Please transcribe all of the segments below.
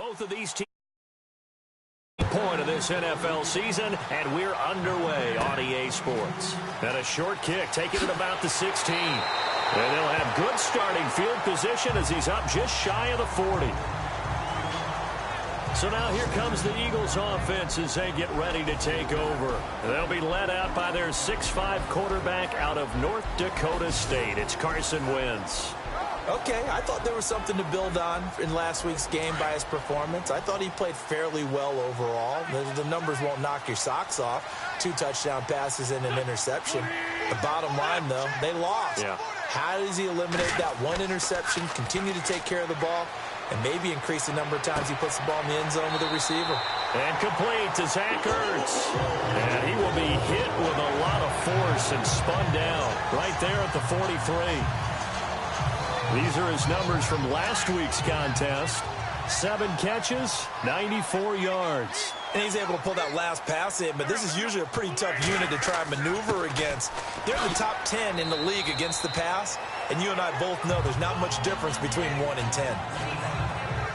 Both of these teams point of this NFL season, and we're underway on EA Sports. And a short kick taking it about the 16. And they'll have good starting field position as he's up just shy of the 40. So now here comes the Eagles offense as they get ready to take over. They'll be led out by their 6'5" quarterback out of North Dakota State. It's Carson Wentz. Okay, I thought there was something to build on in last week's game by his performance. I thought he played fairly well overall. The numbers won't knock your socks off. 2 touchdown passes and an interception. The bottom line, though, they lost. Yeah. How does he eliminate that 1 interception, continue to take care of the ball, and maybe increase the number of times he puts the ball in the end zone with the receiver? And complete to Zach Ertz. And he will be hit with a lot of force and spun down right there at the 43. These are his numbers from last week's contest. 7 catches, 94 yards. And he's able to pull that last pass in, but this is usually a pretty tough unit to try and maneuver against. They're in the top 10 in the league against the pass, and you and I both know there's not much difference between 1 and 10.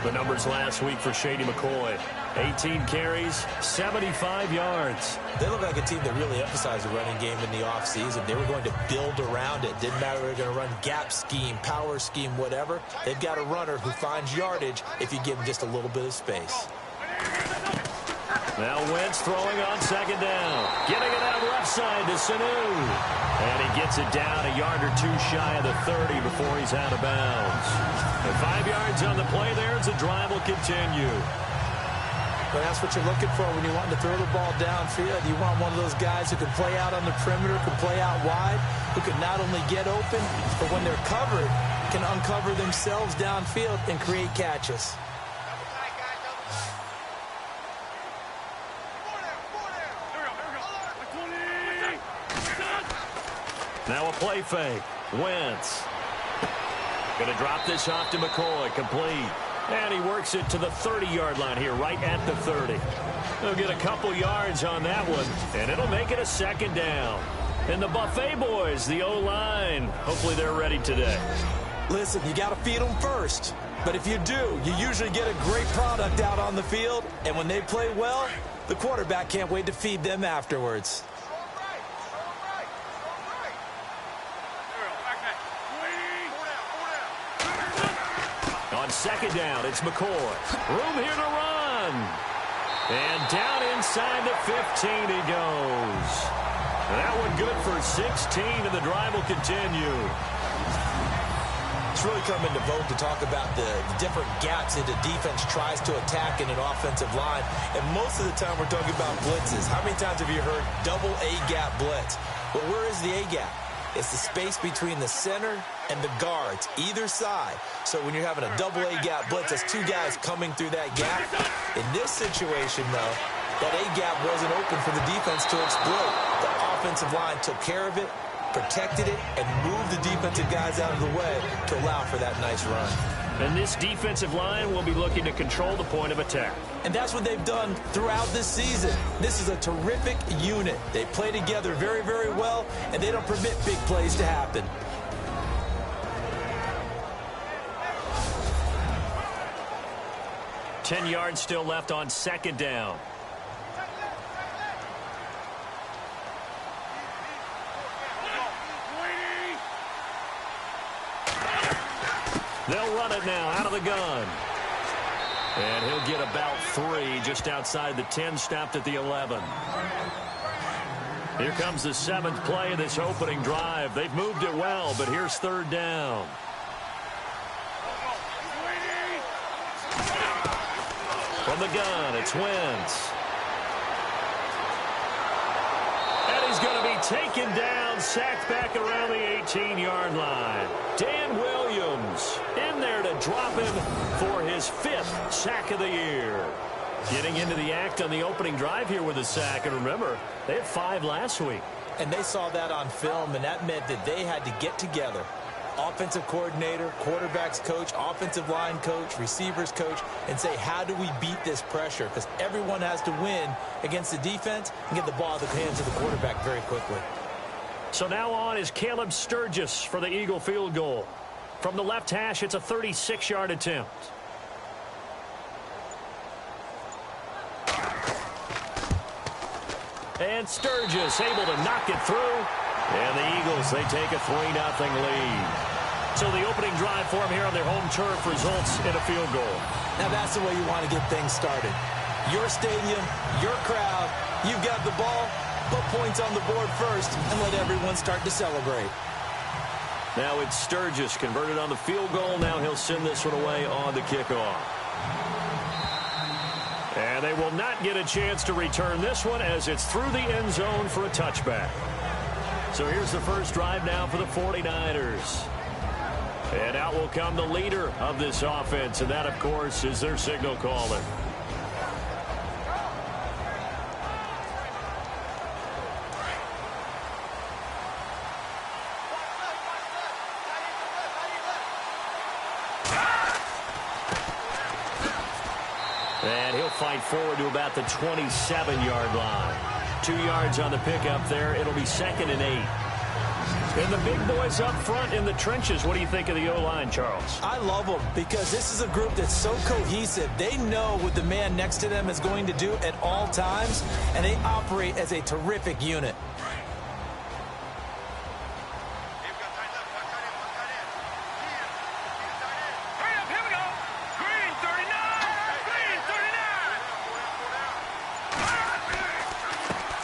The numbers last week for Shady McCoy. 18 carries, 75 yards. They look like a team that really emphasized the running game in the offseason. They were going to build around it. Didn't matter if they were going to run gap scheme, power scheme, whatever. They've got a runner who finds yardage if you give him just a little bit of space. Now Wentz throwing on second down. Getting it out left side to Sanu. And he gets it down a yard or 2 shy of the 30 before he's out of bounds. And 5 yards on the play there as the drive will continue. But that's what you're looking for when you want to throw the ball downfield. You want one of those guys who can play out on the perimeter, can play out wide, who can not only get open, but when they're covered, can uncover themselves downfield and create catches. Now a play fake. Wentz. Going to drop this off to McCoy. Complete. And he works it to the 30-yard line here, right at the 30. He'll get a couple yards on that one, and it'll make it a second down. And the Buffet boys, the O-line, hopefully they're ready today. Listen, you got to feed them first. But if you do, you usually get a great product out on the field. And when they play well, the quarterback can't wait to feed them afterwards. On second down, it's McCoy. Room here to run. And down inside the 15 he goes. That one good for 16, and the drive will continue. It's really come into vogue to talk about the different gaps that the defense tries to attack in an offensive line. And most of the time we're talking about blitzes. How many times have you heard double A-gap blitz? Well, where is the A-gap? It's the space between the center and the guards, either side. So when you're having a double A-gap blitz, that's 2 guys coming through that gap. In this situation, though, that A-gap wasn't open for the defense to exploit. The offensive line took care of it, protected it, and moved the defensive guys out of the way to allow for that nice run. And this defensive line will be looking to control the point of attack. And that's what they've done throughout this season. This is a terrific unit. They play together very, very well, and they don't permit big plays to happen. Ten yards still left on second down. They'll run it now out of the gun. And he'll get about 3 just outside the 10, stopped at the 11. Here comes the 7th play of this opening drive. They've moved it well, but here's third down. From the gun, it's Wentz. And he's going to be taken down, sacked back around the 18-yard line. Dan Williams in there to drop him for his 5th sack of the year. Getting into the act on the opening drive here with a sack. And remember, they had 5 last week. And they saw that on film, and that meant that they had to get together. Offensive coordinator, quarterbacks coach, offensive line coach, receivers coach, and say, how do we beat this pressure? Because everyone has to win against the defense and get the ball out of the hands of the quarterback very quickly. So now on is Caleb Sturgis for the Eagle field goal. From the left hash, it's a 36-yard attempt. And Sturgis able to knock it through. And the Eagles, they take a 3-0 lead. So the opening drive for them here on their home turf results in a field goal. Now that's the way you want to get things started. Your stadium, your crowd, you've got the ball, put points on the board first and let everyone start to celebrate. Now it's Sturgis converted on the field goal. Now he'll send this one away on the kickoff. And they will not get a chance to return this one as it's through the end zone for a touchback. So here's the first drive now for the 49ers. And out will come the leader of this offense, and that, of course, is their signal caller. And he'll fight forward to about the 27-yard line. 2 yards on the pickup there. It'll be 2nd and 8. And the big boys up front in the trenches. What do you think of the O-line, Charles? I love them because this is a group that's so cohesive. They know what the man next to them is going to do at all times, and they operate as a terrific unit.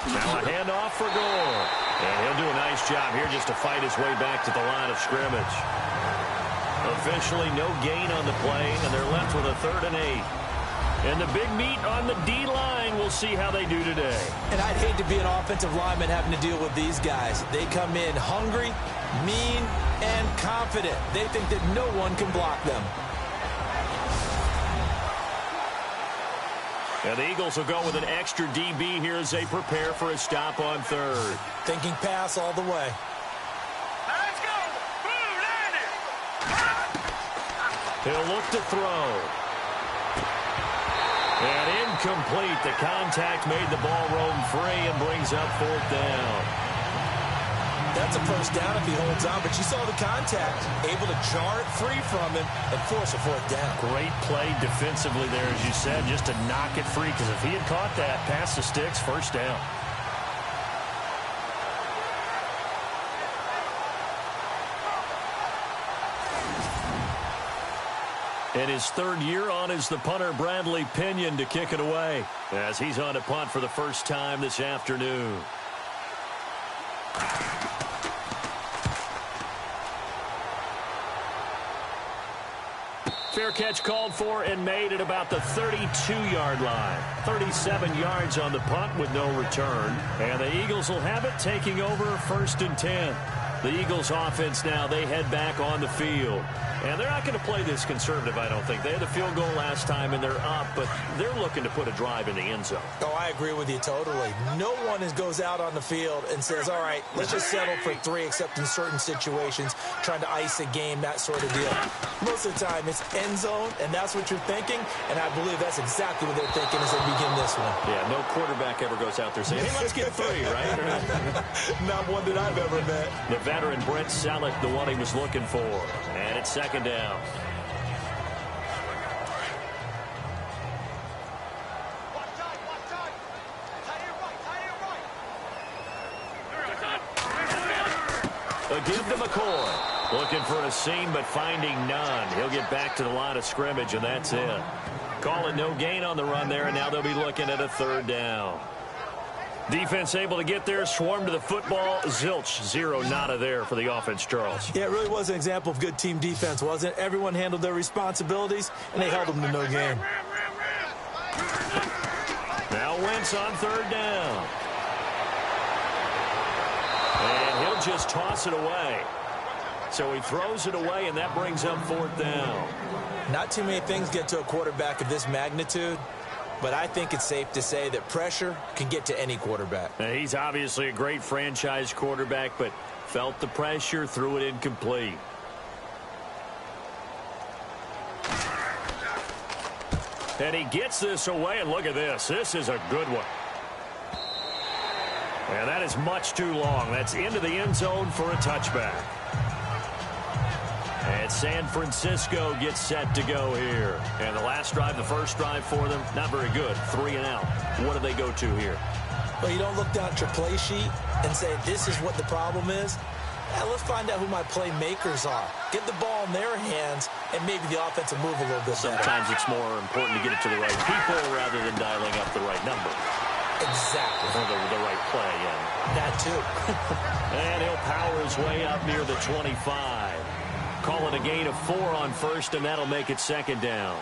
Now a handoff for Gore. And he'll do a nice job here just to fight his way back to the line of scrimmage. Officially no gain on the play, and they're left with a 3rd and 8. And the big meat on the D-line, we'll see how they do today. And I'd hate to be an offensive lineman having to deal with these guys. They come in hungry, mean, and confident. They think that no one can block them. And the Eagles will go with an extra DB here as they prepare for a stop on 3rd. Thinking pass all the way. Let's go! Blue landed! He'll look to throw. And incomplete. The contact made the ball roam free and brings up 4th down. That's a first down if he holds on, but you saw the contact. Able to jar it free from him and force a 4th down. Great play defensively there, as you said, just to knock it free, because if he had caught that, past the sticks, 1st down. In his 3rd year on is the punter Bradley Pinion to kick it away, as he's on to punt for the first time this afternoon. Fair catch called for and made at about the 32-yard line. 37 yards on the punt with no return. And the Eagles will have it, taking over 1st and 10. The Eagles offense now, they head back on the field. And they're not going to play this conservative, I don't think. They had the field goal last time, and they're up, but they're looking to put a drive in the end zone. Oh, I agree with you totally. No one goes out on the field and says, all right, let's just settle for 3, except in certain situations, trying to ice a game, that sort of deal. Most of the time, it's end zone, and that's what you're thinking, and I believe that's exactly what they're thinking as they begin this one. Yeah, no quarterback ever goes out there saying, hey, let's get 3, right? Not one that I've ever met. The veteran Brent Selleck, the one he was looking for. And it's 2nd down. A give to McCoy. Looking for a seam, but finding none. He'll get back to the line of scrimmage, and that's it. Calling no gain on the run there, and now they'll be looking at a 3rd down. Defense able to get there, swarm to the football. Zilch, 0 nada there for the offense, Charles. Yeah, it really was an example of good team defense, wasn't it? Everyone handled their responsibilities, and they held them to no gain. Now Wentz on 3rd down. And he'll just toss it away. So he throws it away, and that brings up 4th down. Not too many things get to a quarterback of this magnitude, but I think it's safe to say that pressure can get to any quarterback. Now, he's obviously a great franchise quarterback, but felt the pressure, threw it incomplete. And he gets this away, and look at this. This is a good one. And that is much too long. That's into the end zone for a touchback. And San Francisco gets set to go here. And the last drive, the first drive for them, not very good. 3 and out. What do they go to here? Well, you don't look down at your play sheet and say, this is what the problem is. Let's find out who my playmakers are. Get the ball in their hands, and maybe the offense will move a little bit better. Sometimes it's more important to get it to the right people rather than dialing up the right number. Exactly. Or the right play, yeah. That too. And he'll power his way up near the 25. Call it a gain of 4 on first, and that'll make it second down.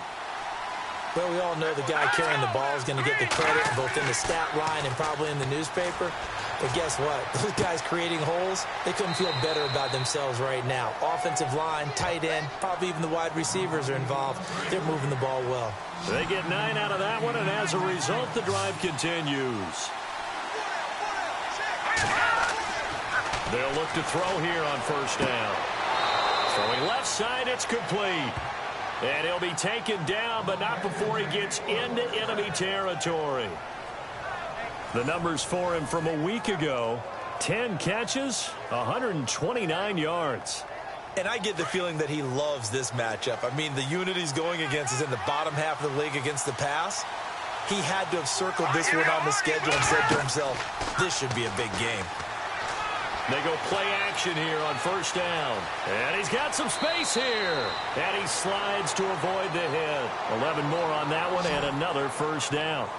Well, we all know the guy carrying the ball is going to get the credit both in the stat line and probably in the newspaper. But guess what? Those guys creating holes, they couldn't feel better about themselves right now. Offensive line, tight end, probably even the wide receivers are involved. They're moving the ball well. They get 9 out of that one, and as a result, the drive continues. They'll look to throw here on first down. Throwing left side, it's complete. And he'll be taken down, but not before he gets into enemy territory. The numbers for him from a week ago: 10 catches, 129 yards. And I get the feeling that he loves this matchup. I mean, the unit he's going against is in the bottom half of the league against the pass. He had to have circled this one on the schedule and said to himself, this should be a big game. They go play action here on first down. And he's got some space here. And he slides to avoid the hit. 11 more on that one and another first down.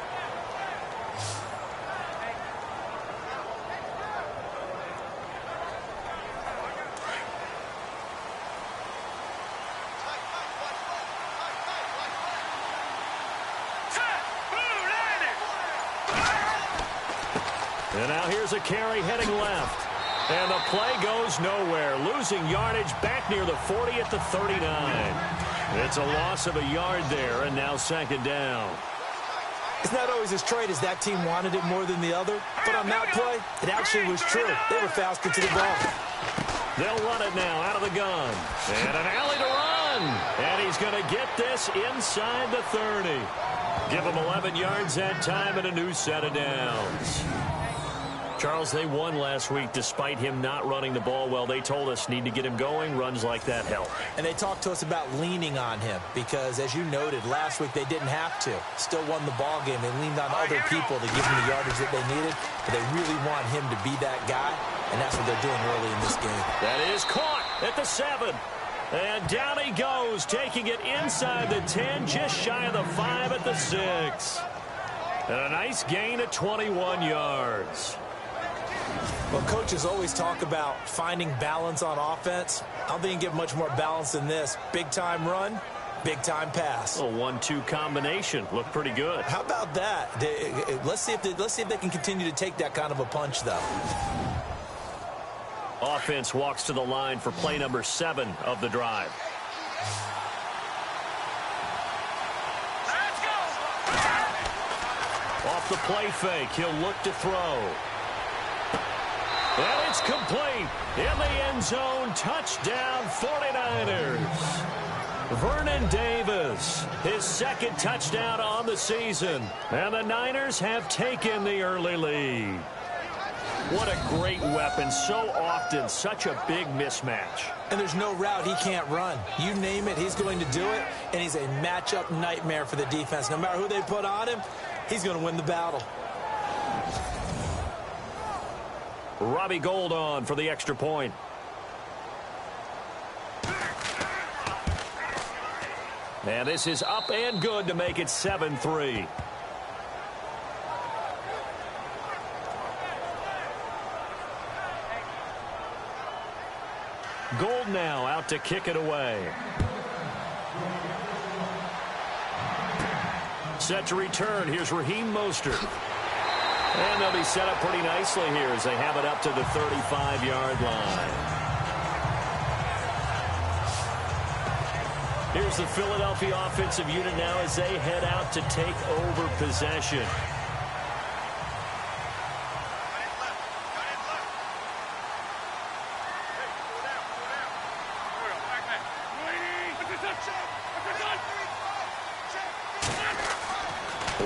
And now here's a carry heading left. And the play goes nowhere. Losing yardage back near the 40 at the 39. It's a loss of a yard there, and now second down. It's not always as straight as that team wanted it more than the other. But on that play, it actually was true. They were faster to the ball. They'll run it now out of the gun. And an alley to run. And he's going to get this inside the 30. Give him 11 yards that time and a new set of downs. Charles, they won last week despite him not running the ball well. They told us need to get him going. Runs like that help. And they talked to us about leaning on him because, as you noted, last week they didn't have to. Still won the ball game. They leaned on other people to give them the yardage that they needed. But they really want him to be that guy, and that's what they're doing early in this game. That is caught at the 7. And down he goes, taking it inside the 10, just shy of the 5 at the 6. And a nice gain of 21 yards. Well, coaches always talk about finding balance on offense. I don't think you can get much more balance than this. Big-time run, big-time pass. A 1-2 combination. Looked pretty good. How about that? Let's see if they can continue to take that kind of a punch, though. Offense walks to the line for play number 7 of the drive. Let's go. Off the play fake, he'll look to throw. And it's complete. In the end zone, touchdown 49ers. Vernon Davis, his second touchdown on the season. And the Niners have taken the early lead. What a great weapon. So often, such a big mismatch. And there's no route he can't run. You name it, he's going to do it. And he's a matchup nightmare for the defense. No matter who they put on him, he's going to win the battle. Robbie Gould on for the extra point. And this is up and good to make it 7-3. Gould now out to kick it away. Set to return. Here's Raheem Mostert. And they'll be set up pretty nicely here as they have it up to the 35-yard line. Here's the Philadelphia offensive unit now as they head out to take over possession.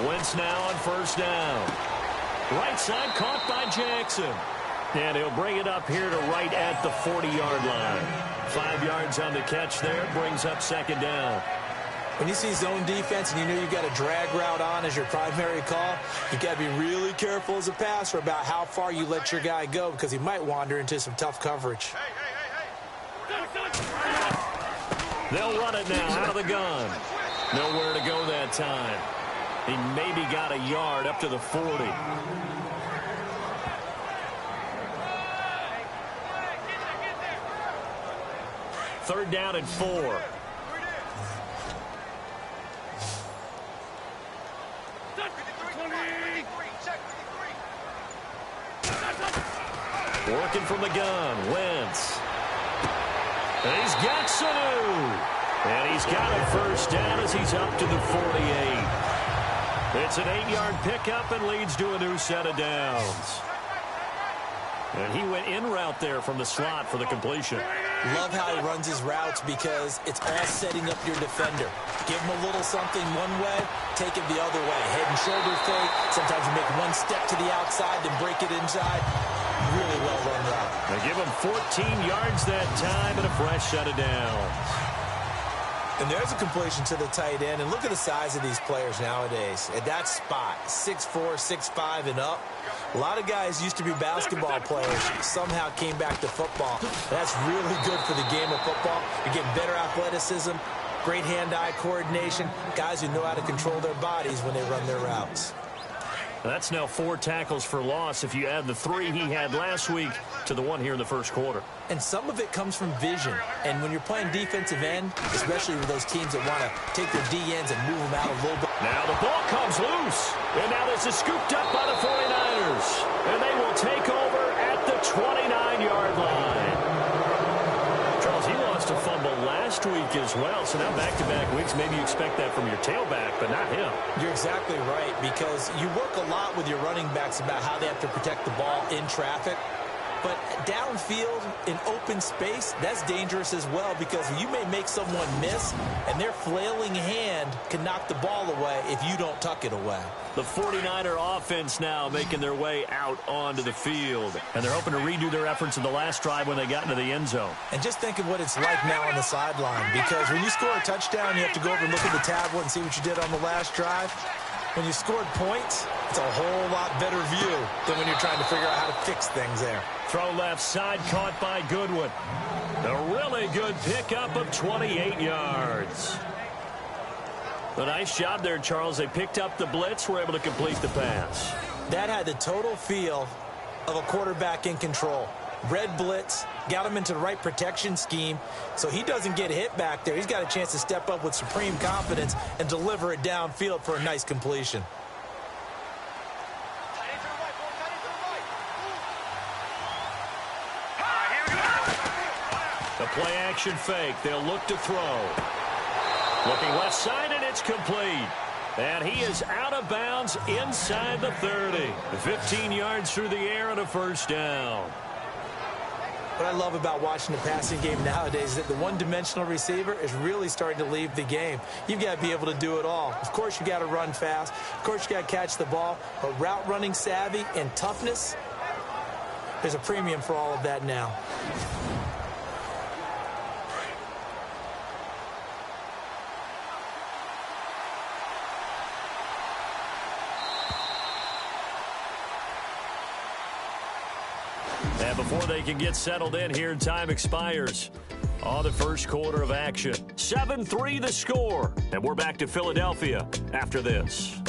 Wentz now on first down. Right side caught by Jackson. And he'll bring it up here to right at the 40-yard line. 5 yards on the catch there. Brings up second down. When you see zone defense and you know you've got a drag route on as your primary call, you got to be really careful as a passer about how far you let your guy go because he might wander into some tough coverage. They'll run it now out of the gun. Nowhere to go that time. He maybe got a yard up to the 40. Third down and 4. Working from the gun, Wentz. And he's got Sanu. And he's got a first down as he's up to the 48. It's an 8-yard pickup and leads to a new set of downs. And he went in route there from the slot for the completion. Love how he runs his routes because it's all setting up your defender. Give him a little something one way, take it the other way. Head and shoulder fake. Sometimes you make one step to the outside, then break it inside. Really well run route. They give him 14 yards that time and a fresh set of downs. And there's a completion to the tight end. And look at the size of these players nowadays. At that spot, 6'4", 6'5", and up. A lot of guys used to be basketball players, somehow came back to football. That's really good for the game of football. You're getting better athleticism, great hand-eye coordination, guys who know how to control their bodies when they run their routes. That's now 4 tackles for loss if you add the 3 he had last week to the 1 here in the first quarter. And some of it comes from vision. And when you're playing defensive end, especially with those teams that want to take their D-ends and move them out a little bit. Now the ball comes loose. And now this is scooped up by the 49ers. And they will take over at the 29-yard line. Charles, he lost a fumble last week as well. So now back-to-back weeks, maybe you expect that from your tailback, but not him. You're exactly right, because you work a lot with your running backs about how they have to protect the ball in traffic. But downfield in open space, that's dangerous as well, because you may make someone miss, and their flailing hand can knock the ball away if you don't tuck it away. The 49er offense now making their way out onto the field. And they're hoping to redo their efforts in the last drive when they got into the end zone. And just think of what it's like now on the sideline, because when you score a touchdown, you have to go over and look at the tablet and see what you did on the last drive. When you scored points, it's a whole lot better view than when you're trying to figure out how to fix things there. Throw left side caught by Goodwin. A really good pickup of 28 yards. A nice job there, Charles. They picked up the blitz, were able to complete the pass. That had the total feel of a quarterback in control. Red blitz, got him into the right protection scheme, so he doesn't get hit back there. He's got a chance to step up with supreme confidence and deliver it downfield for a nice completion. The play action fake. They'll look to throw. Looking left side, and it's complete. And he is out of bounds inside the 30. 15 yards through the air and a first down. What I love about watching the passing game nowadays is that the one-dimensional receiver is really starting to leave the game. You've got to be able to do it all. Of course, you got to run fast. Of course, you got to catch the ball. But route running savvy and toughness, there's a premium for all of that now. And before they can get settled in here, time expires on the first quarter of action. 7-3 the score. And we're back to Philadelphia after this.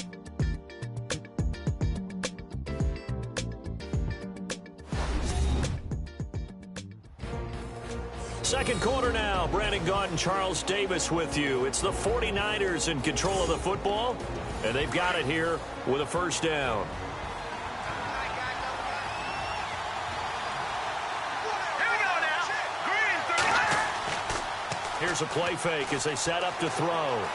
Second quarter now. Brandon Gaudin, Charles Davis with you. It's the 49ers in control of the football, and they've got it here with a first down. Here's a play fake as they set up to throw.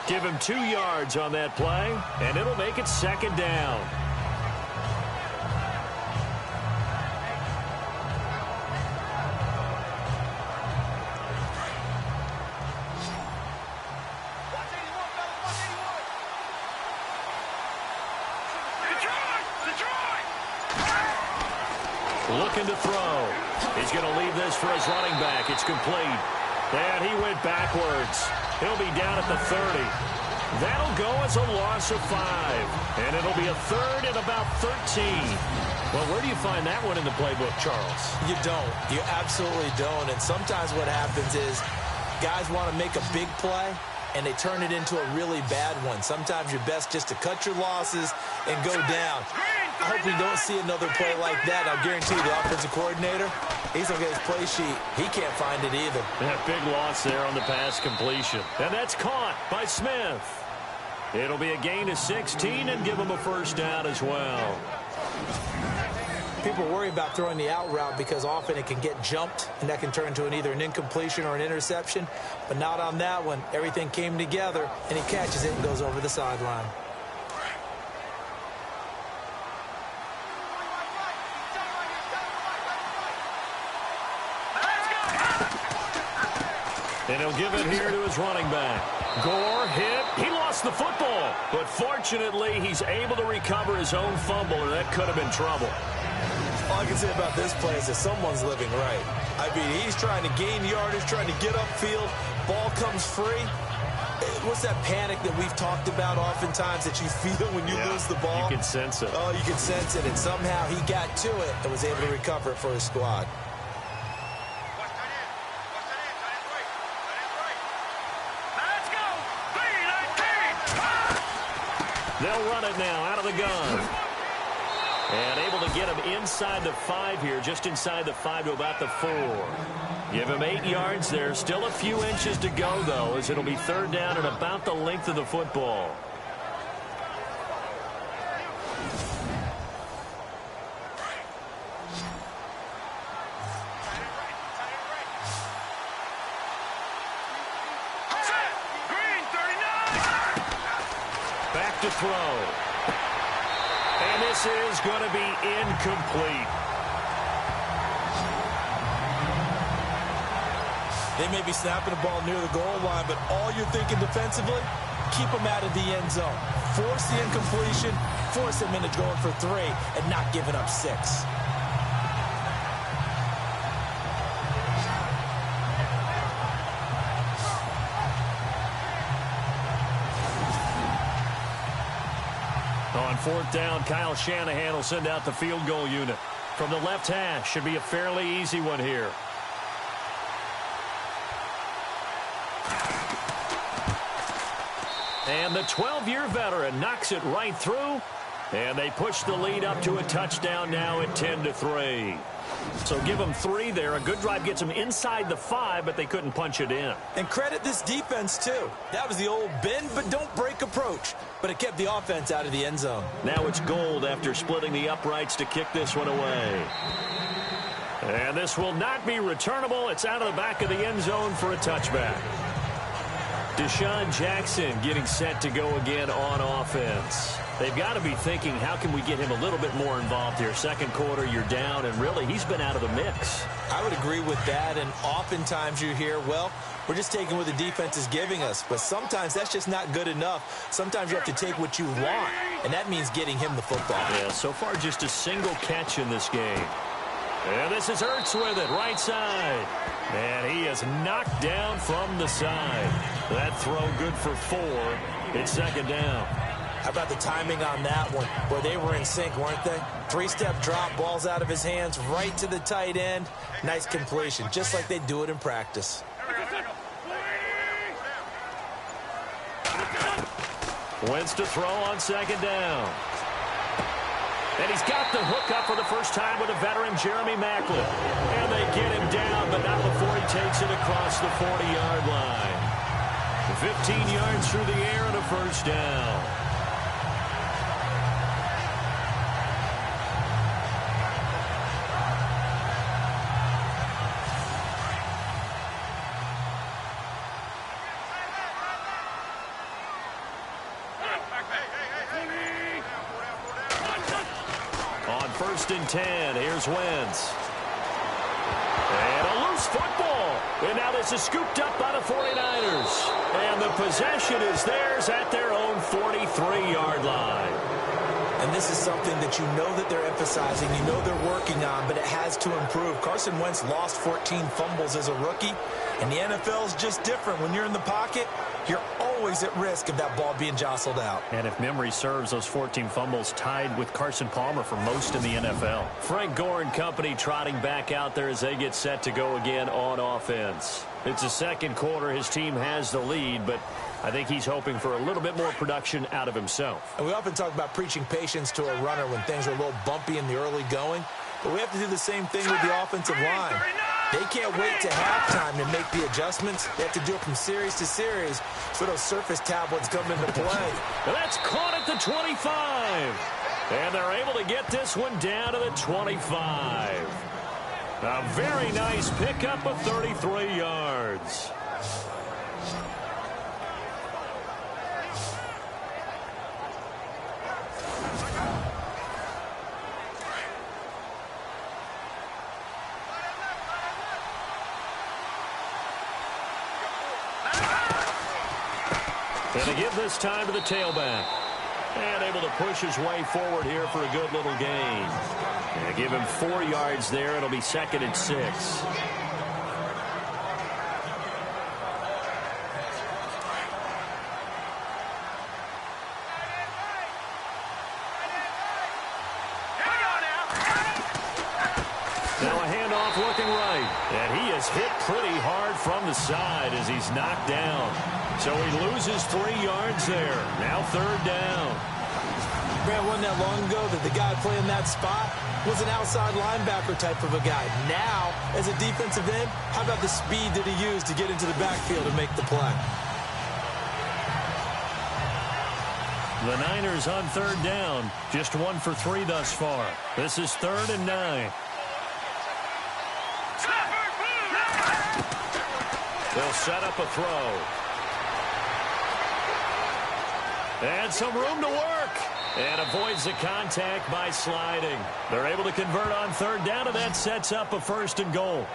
Give him 2 yards on that play, and it'll make it second down. Looking to throw. He's going to leave this for his running back. It's complete. And he went backwards. He'll be down at the 30. That'll go as a loss of 5. And it'll be a third and about 13. Well, where do you find that one in the playbook, Charles? You don't. You absolutely don't. And sometimes what happens is guys want to make a big play, and they turn it into a really bad one. Sometimes you're best just to cut your losses and go down. I hope we don't see another play like that. I'll guarantee you the offensive coordinator, he's going to get his play sheet. He can't find it either. That big loss there on the pass completion. And that's caught by Smith. It'll be a gain of 16 and give him a first down as well. People worry about throwing the out route because often it can get jumped, and that can turn into either an incompletion or an interception. But not on that one. Everything came together, and he catches it and goes over the sideline. And he'll give it here to his running back. Gore hit. He lost the football. But fortunately, he's able to recover his own fumble, or that could have been trouble. All I can say about this play is that someone's living right. I mean, he's trying to gain yardage, trying to get upfield. Ball comes free. What's that panic that we've talked about oftentimes that you feel when you lose the ball? You can sense it. Oh, you can sense it. And somehow he got to it and was able to recover it for his squad. They'll run it now out of the gun. And able to get him inside the 5 here, just inside the 5 to about the 4. Give him 8 yards there. Still a few inches to go, though, as it'll be third down and about the length of the football. Back to throw. And this is going to be incomplete. They may be snapping the ball near the goal line, but all you're thinking defensively, keep them out of the end zone. Force the incompletion, force them into going for 3, and not giving up 6. On fourth down, Kyle Shanahan will send out the field goal unit. From the left hash, should be a fairly easy one here. And the 12-year veteran knocks it right through. And they push the lead up to a touchdown now at 10-3. So give them 3 there. A good drive gets them inside the 5, but they couldn't punch it in. And credit this defense, too. That was the old bend but don't break approach. But it kept the offense out of the end zone. Now it's Gold after splitting the uprights to kick this one away. And this will not be returnable. It's out of the back of the end zone for a touchback. Deshaun Jackson getting set to go again on offense. They've got to be thinking, how can we get him a little bit more involved here? Second quarter, you're down, and really, he's been out of the mix. I would agree with that, and oftentimes you hear, well, we're just taking what the defense is giving us. But sometimes that's just not good enough. Sometimes you have to take what you want, and that means getting him the football. Yeah, so far just a single catch in this game. And this is Ertz with it, right side. And he is knocked down from the side. That throw good for 4. It's second down. How about the timing on that one, where they were in sync, weren't they? 3-step drop, ball's out of his hands, right to the tight end. Nice completion, just like they do it in practice. Wentz to throw on second down. And he's got the hook up for the first time with a veteran, Jeremy Maclin. And they get him down, but not before he takes it across the 40-yard line. 15 yards through the air and a first down. On 1st and 10, here's Wentz. And a loose football. And now this is scooped up by the 49ers. And the possession is theirs at their own 43-yard line. And this is something that you know that they're emphasizing, you know they're working on, but it has to improve. Carson Wentz lost 14 fumbles as a rookie, and the NFL is just different. When you're in the pocket, you're always at risk of that ball being jostled out. And if memory serves, those 14 fumbles tied with Carson Palmer for most in the NFL. Frank Gore and company trotting back out there as they get set to go again on offense. It's the second quarter. His team has the lead, but I think he's hoping for a little bit more production out of himself. And we often talk about preaching patience to a runner when things are a little bumpy in the early going, but we have to do the same thing with the offensive line. They can't wait to halftime to make the adjustments. They have to do it from series to series so those surface tablets come into play. That's caught at the 25. And they're able to get this one down to the 25. A very nice pickup of 33 yards. And to give this time to the tailback. And able to push his way forward here for a good little gain. And give him 4 yards there. It'll be 2nd and 6. Now a handoff looking right. And he is hit pretty hard from the side as he's knocked down. So he loses 3 yards there. Now 3rd down. Grant, wasn't that long ago that the guy playing that spot was an outside linebacker type of a guy. Now, as a defensive end, how about the speed that he used to get into the backfield and make the play? The Niners on 3rd down. Just 1 for 3 thus far. This is 3rd and 9. They'll set up a throw. And some room to work. And avoids the contact by sliding. They're able to convert on 3rd down, and that sets up a 1st and goal.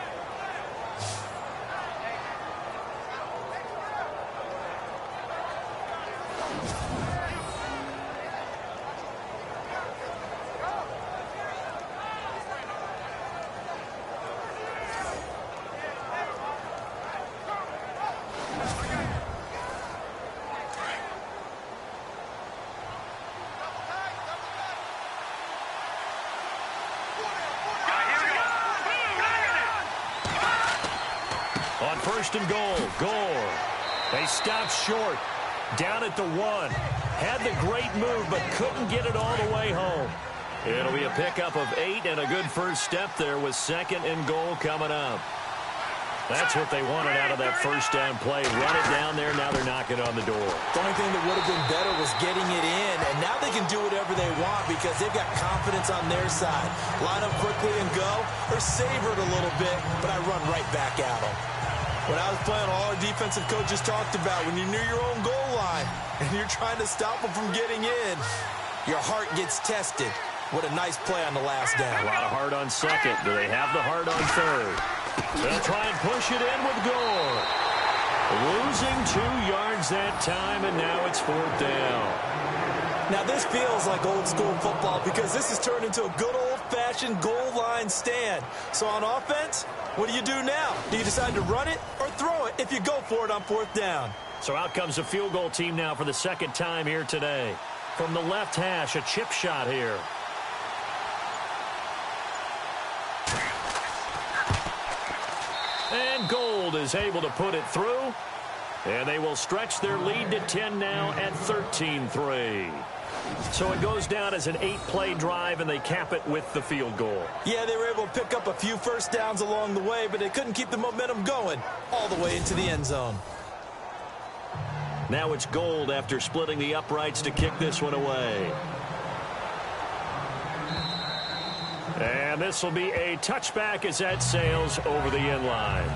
On 1st and goal, Gore. They stopped short. Down at the 1. Had the great move, but couldn't get it all the way home. It'll be a pickup of 8 and a good first step there with 2nd and goal coming up. That's what they wanted out of that 1st down play. Run it down there. Now they're knocking on the door. The only thing that would have been better was getting it in, and now they can do whatever they want because they've got confidence on their side. Line up quickly and go, or savor it a little bit, but I run right back at them. When I was playing, all our defensive coaches talked about when you're near your own goal line and you're trying to stop them from getting in, your heart gets tested. What a nice play on the last down. A lot of heart on 2nd. Do they have the heart on 3rd? They'll try and push it in with Gore. Losing 2 yards that time, and now it's 4th down. Now this feels like old school football because this has turned into a good old-fashioned goal line stand. So on offense, what do you do now? Do you decide to run it or throw it if you go for it on 4th down? So out comes the field goal team now for the 2nd time here today. From the left hash, a chip shot here. And Gold is able to put it through. And they will stretch their lead to 10 now at 13-3. So it goes down as an 8-play drive, and they cap it with the field goal. Yeah, they were able to pick up a few first downs along the way, but they couldn't keep the momentum going all the way into the end zone. Now it's Gold after splitting the uprights to kick this one away. And this will be a touchback as that sails over the end line.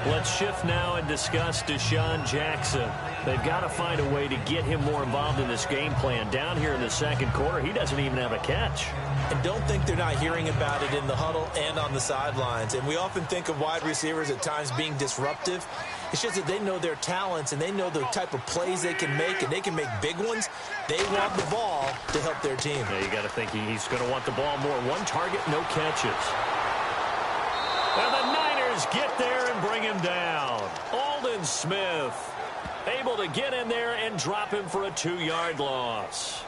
Let's shift now and discuss Deshaun Jackson. They've got to find a way to get him more involved in this game plan. Down here in the second quarter, he doesn't even have a catch. And don't think they're not hearing about it in the huddle and on the sidelines. And we often think of wide receivers at times being disruptive. It's just that they know their talents and they know the type of plays they can make, and they can make big ones. They want the ball to help their team. Yeah, you got to think he's going to want the ball more. One target, no catches. And the Niners get there and bring him down. Aldon Smith able to get in there and drop him for a 2-yard loss.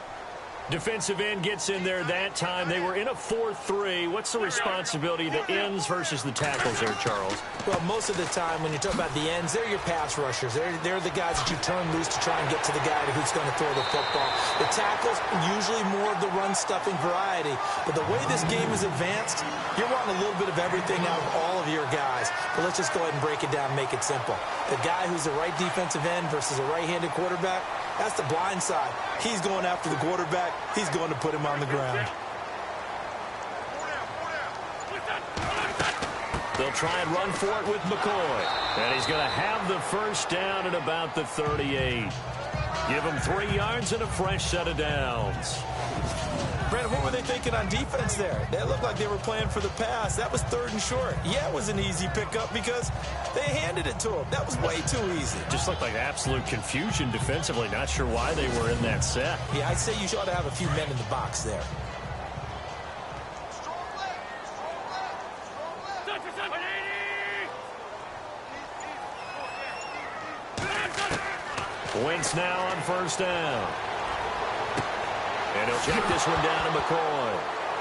Defensive end gets in there that time. They were in a 4-3. What's the responsibility of the ends versus the tackles there, Charles? Well, most of the time when you talk about the ends, they're your pass rushers. They're the guys that you turn loose to try and get to the guy who's going to throw the football. The tackles, usually more of the run-stuffing variety. But the way this game is advanced, you're wanting a little bit of everything out of all of your guys. But let's just go ahead and break it down and make it simple. The guy who's the right defensive end versus a right-handed quarterback, that's the blind side. He's going after the quarterback. He's going to put him on the ground. They'll try and run for it with McCoy. And he's going to have the first down at about the 38. Give him 3 yards and a fresh set of downs. Brandon, what were they thinking on defense there? They looked like they were playing for the pass. That was 3rd and short. Yeah, it was an easy pickup because they handed it to him. That was way too easy. Just looked like absolute confusion defensively. Not sure why they were in that set. Yeah, I'd say you ought to have a few men in the box there. Wentz now on first down. And he'll check this one down to McCoy.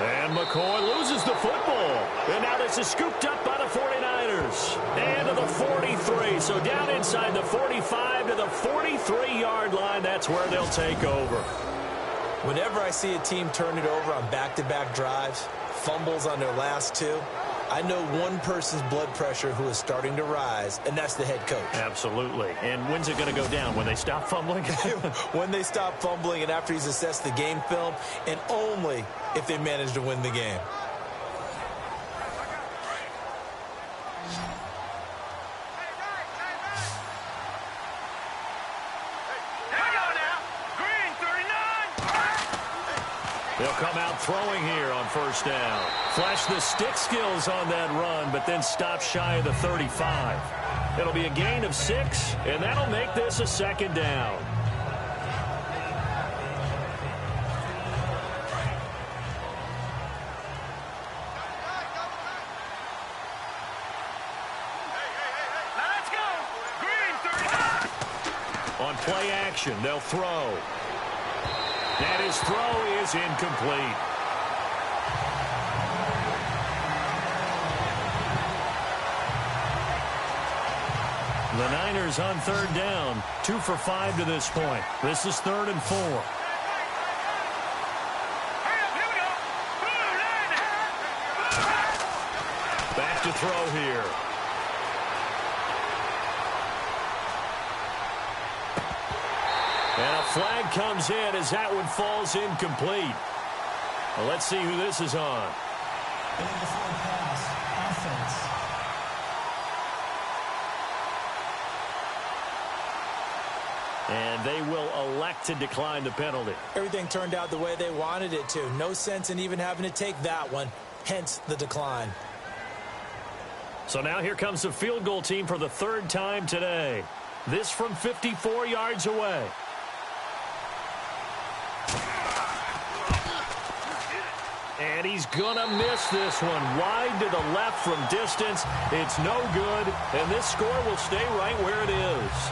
And McCoy loses the football. And now this is scooped up by the 49ers. And to the 43. So down inside the 45 to the 43-yard line. That's where they'll take over. Whenever I see a team turn it over on back-to-back drives, fumbles on their last 2, I know one person's blood pressure who is starting to rise, and that's the head coach. Absolutely. And when's it going to go down? When they stop fumbling? When they stop fumbling and after he's assessed the game film, and only if they manage to win the game. They'll come out throwing here on first down. Flash the stick skills on that run, but then stop shy of the 35. It'll be a gain of 6, and that'll make this a 2nd down. Let's go. Green 39. On play action, they'll throw. And his throw is incomplete. The Niners on 3rd down, 2 for 5 to this point. This is 3rd and 4. Hurry up, here we go. Back to throw here. And a flag comes in as that one falls incomplete. Well, let's see who this is on. And they will elect to decline the penalty. Everything turned out the way they wanted it to. No sense in even having to take that one. Hence the decline. So now here comes the field goal team for the 3rd time today. This from 54 yards away. And he's going to miss this one. Wide to the left from distance. It's no good. And this score will stay right where it is.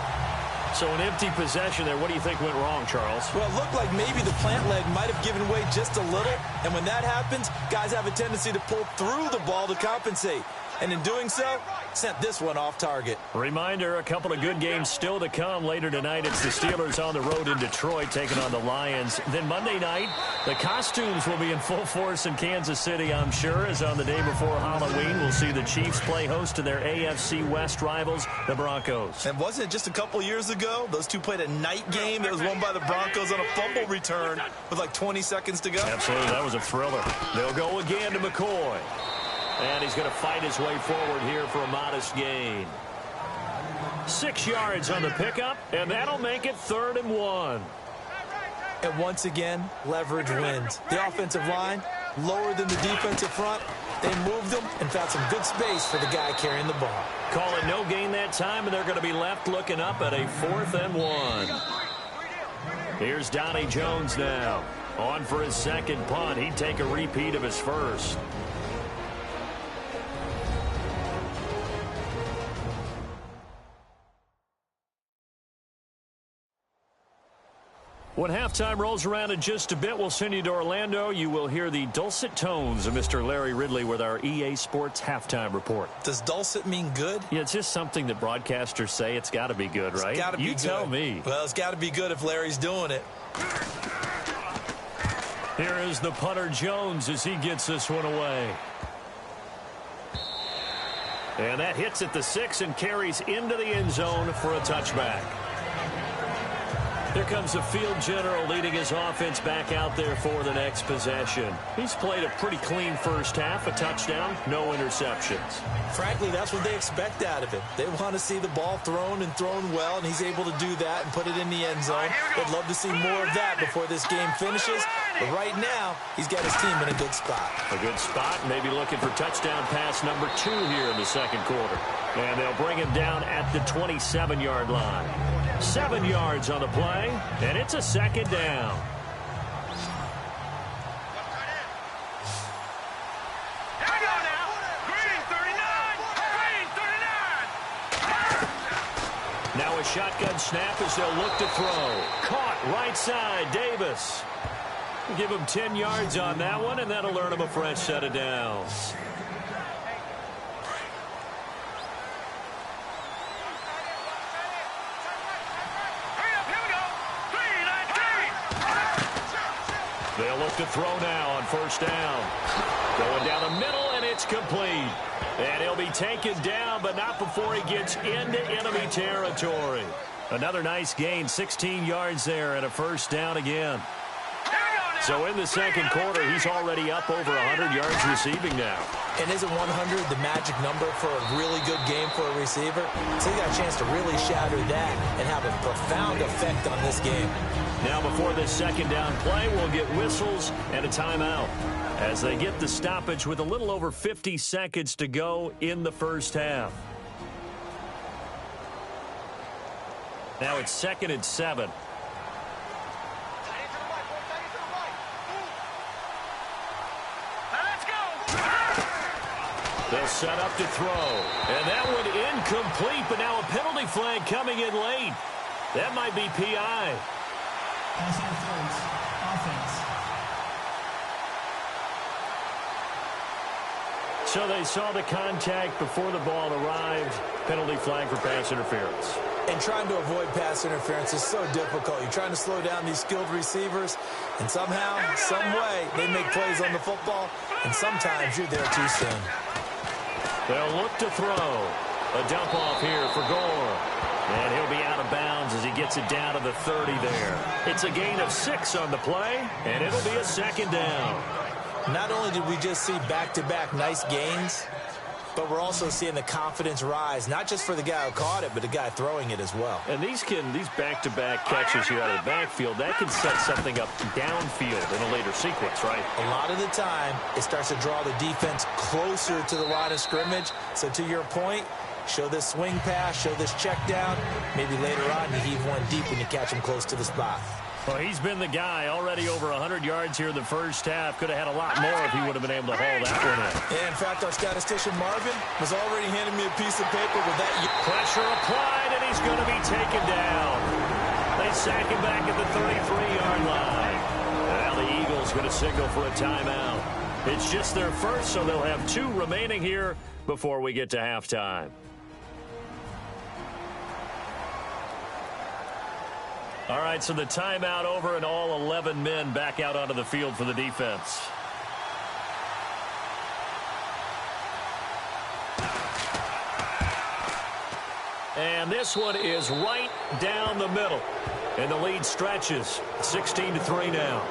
So an empty possession there. What do you think went wrong, Charles? Well, it looked like maybe the plant leg might have given way just a little. And when that happens, guys have a tendency to pull through the ball to compensate. And in doing so, sent this one off target. Reminder, a couple of good games still to come. Later tonight, it's the Steelers on the road in Detroit taking on the Lions. Then Monday night, the costumes will be in full force in Kansas City, I'm sure, as on the day before Halloween, we'll see the Chiefs play host to their AFC West rivals, the Broncos. And wasn't it just a couple years ago, those two played a night game that was won by the Broncos on a fumble return with like 20 seconds to go? Absolutely, that was a thriller. They'll go again to McCoy. And he's going to fight his way forward here for a modest gain. 6 yards on the pickup, and that'll make it 3rd and 1. And once again, leverage wins. The offensive line, lower than the defensive front. They moved them and found some good space for the guy carrying the ball. Call it no gain that time, and they're going to be left looking up at a 4th and 1. Here's Donnie Jones now. On for his second punt. He'd take a repeat of his first. When halftime rolls around in just a bit, we'll send you to Orlando. You will hear the dulcet tones of Mr. Larry Ridley with our EA Sports halftime report. Does dulcet mean good? Yeah, it's just something that broadcasters say. It's got to be good, right? It's got to be good. You tell me. Well, it's got to be good if Larry's doing it. Here is the punter Jones as he gets this one away. And that hits at the 6 and carries into the end zone for a touchback. Here comes the field general leading his offense back out there for the next possession. He's played a pretty clean first half, a touchdown, no interceptions. Frankly, that's what they expect out of him. They want to see the ball thrown and thrown well, and he's able to do that and put it in the end zone. They'd love to see more of that before this game finishes. But right now, he's got his team in a good spot. A good spot, maybe looking for touchdown pass number 2 here in the second quarter. And they'll bring him down at the 27-yard line. 7 yards on the play, and it's a 2nd down. Here we go now. Green 39. Green 39. Now a shotgun snap as they'll look to throw. Caught right side, Davis. Give him 10 yards on that one, and that'll earn him a fresh set of downs. They'll look to throw now on first down. Going down the middle, and it's complete. And he'll be taken down, but not before he gets into enemy territory. Another nice gain, 16 yards there, and a first down again. So in the second quarter, he's already up over 100 yards receiving now. And isn't 100 the magic number for a really good game for a receiver? So he got a chance to really shatter that and have a profound effect on this game. Now before this second down play, we'll get whistles and a timeout as they get the stoppage with a little over 50 seconds to go in the first half. Now it's 2nd and 7. They'll set up to throw. And that one incomplete, but now a penalty flag coming in late. That might be PI. Pass interference. Offense. So they saw the contact before the ball arrived. Penalty flag for pass interference. And trying to avoid pass interference is so difficult. You're trying to slow down these skilled receivers, and somehow, some way, they make plays on the football, and sometimes you're there too soon. They'll look to throw. A dump off here for Gore. And he'll be out of bounds as he gets it down to the 30 there. It's a gain of 6 on the play, and it'll be a 2nd down. Not only did we just see back-to-back nice gains, but we're also seeing the confidence rise, not just for the guy who caught it, but the guy throwing it as well. And these back-to-back catches here out of the backfield, that can set something up downfield in a later sequence, right? A lot of the time, it starts to draw the defense closer to the line of scrimmage. So to your point, show this swing pass, show this check down. Maybe later on, you heave one deep when you catch him close to the spot. Well, he's been the guy already over 100 yards here in the first half. Could have had a lot more if he would have been able to haul that one in. Yeah, in fact, our statistician Marvin was already handing me a piece of paper with that. Pressure applied, and he's going to be taken down. They sack him back at the 33-yard line. Now the Eagles going to signal for a timeout. It's just their first, so they'll have 2 remaining here before we get to halftime. All right, so the timeout over and all 11 men back out onto the field for the defense. And this one is right down the middle. And the lead stretches 16-3 now.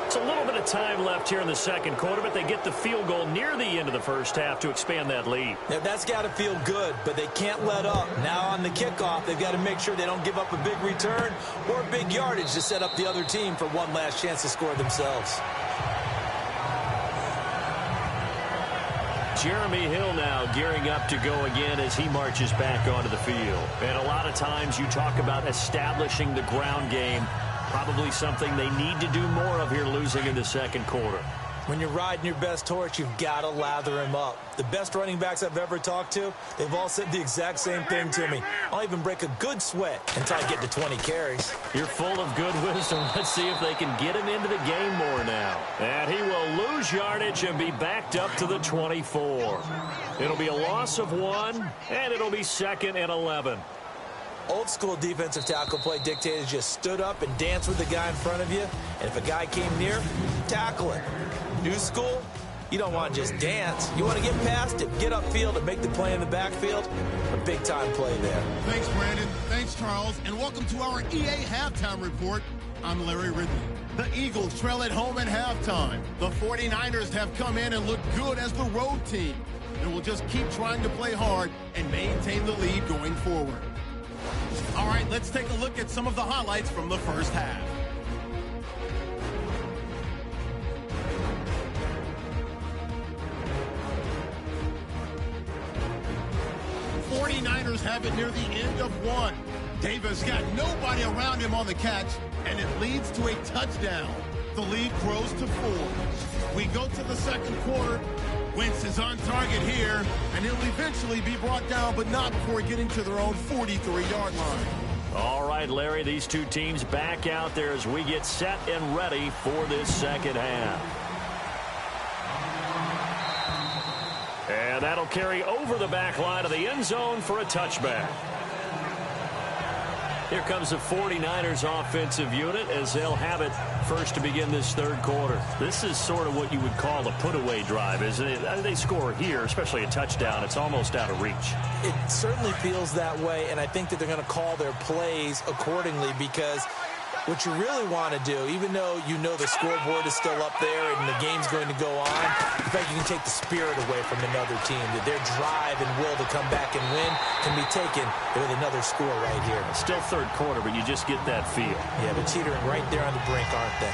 It's a little bit of time left here in the second quarter, but they get the field goal near the end of the first half to expand that lead. Now, that's got to feel good, but they can't let up. Now on the kickoff, they've got to make sure they don't give up a big return or big yardage to set up the other team for one last chance to score themselves. Jeremy Hill now gearing up to go again as he marches back onto the field. And a lot of times you talk about establishing the ground game. Probably something they need to do more of here losing in the second quarter. When you're riding your best horse, you've got to lather him up. The best running backs I've ever talked to, they've all said the exact same thing to me. I'll even break a good sweat until I get to 20 carries. You're full of good wisdom. Let's see if they can get him into the game more now. And he will lose yardage and be backed up to the 24. It'll be a loss of 1, and it'll be 2nd and 11. Old school defensive tackle play dictated just stood up and danced with the guy in front of you. And if a guy came near, tackle him. New school, you don't want to just dance. You want to get past it, get upfield, and make the play in the backfield. A big-time play there. Thanks, Brandon. Thanks, Charles. And welcome to our EA Halftime Report. I'm Larry Ridley. The Eagles trail at home at halftime. The 49ers have come in and looked good as the road team. And will just keep trying to play hard and maintain the lead going forward. All right, let's take a look at some of the highlights from the first half. '49ers have it near the end of 1. Davis got nobody around him on the catch, and it leads to a touchdown. The lead grows to 4. We go to the second quarter. Wentz is on target here, and he'll eventually be brought down, but not before getting to their own 43-yard line. All right, Larry, these two teams back out there as we get set and ready for this second half. And that'll carry over the back line of the end zone for a touchback. Here comes the 49ers offensive unit as they'll have it first to begin this third quarter. This is sort of what you would call a put-away drive, isn't it? They score here, especially a touchdown. It's almost out of reach. It certainly feels that way, and I think that they're going to call their plays accordingly because what you really want to do, even though you know the scoreboard is still up there and the game's going to go on, in fact, you can take the spirit away from another team, that their drive and will to come back and win can be taken with another score right here. It's still third quarter, but you just get that feel. Yeah, but teetering right there on the brink, aren't they?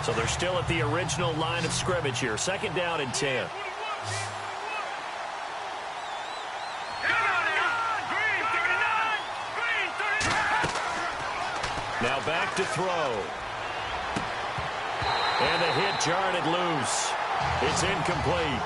So they're still at the original line of scrimmage here. 2nd down and 10. Now back to throw. And the hit jarred it loose. It's incomplete.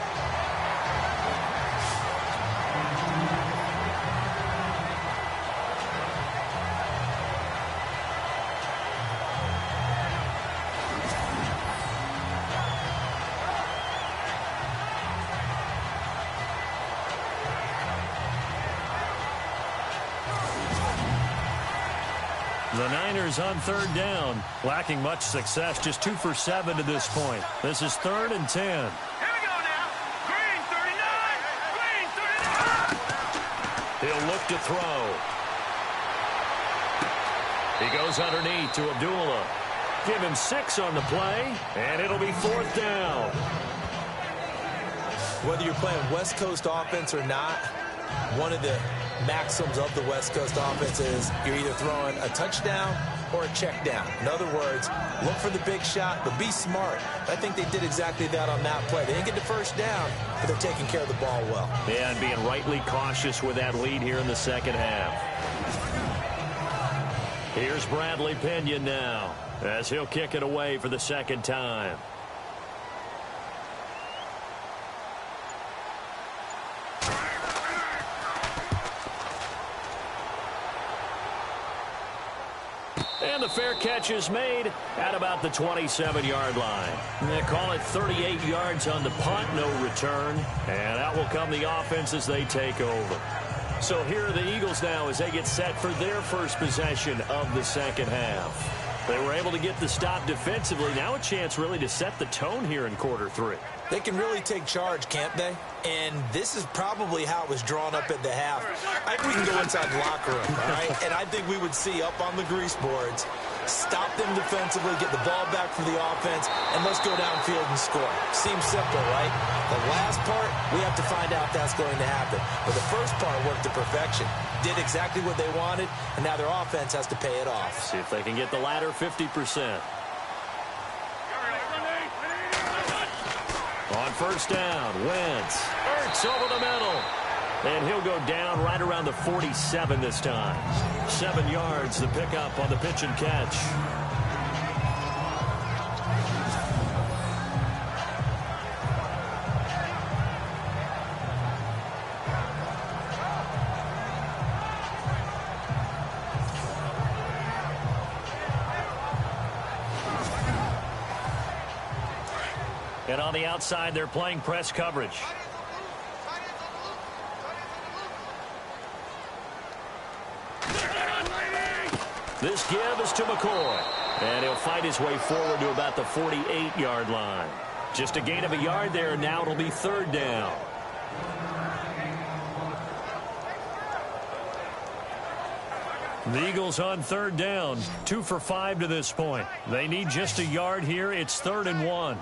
The Niners on 3rd down, lacking much success, just 2 for 7 to this point. This is 3rd and 10. Here we go now. Green 39. Green 39. He'll look to throw. He goes underneath to Abdullah. Give him 6 on the play, and it'll be 4th down. Whether you're playing West Coast offense or not, one of the maxims of the West Coast offense is you're either throwing a touchdown or a check down. In other words, look for the big shot, but be smart. I think they did exactly that on that play. They didn't get the first down, but they're taking care of the ball well. Yeah, and being rightly cautious with that lead here in the second half. Here's Bradley Pinion now as he'll kick it away for the second time. And the fair catch is made at about the 27-yard line. They call it 38 yards on the punt, no return. And out will come the offense as they take over. So here are the Eagles now as they get set for their first possession of the second half. They were able to get the stop defensively. Now a chance really to set the tone here in quarter 3. They can really take charge, can't they? And this is probably how it was drawn up at the half. I think we can go inside the locker room, all right? And I think we would see up on the grease boards, stop them defensively, get the ball back for the offense, and let's go downfield and score. Seems simple, right? The last part, we have to find out if that's going to happen. But the first part worked to perfection. Did exactly what they wanted, and now their offense has to pay it off. See if they can get the latter 50%. On first down, Wentz. Ertz over the middle. And he'll go down right around the 47 this time. 7 yards, the pickup on the pitch and catch. And on the outside, they're playing press coverage. This give is to McCoy. And he'll fight his way forward to about the 48-yard line. Just a gain of a yard there, and now it'll be third down. The Eagles on third down, 2 for 5 to this point. They need just a yard here. It's 3rd and 1.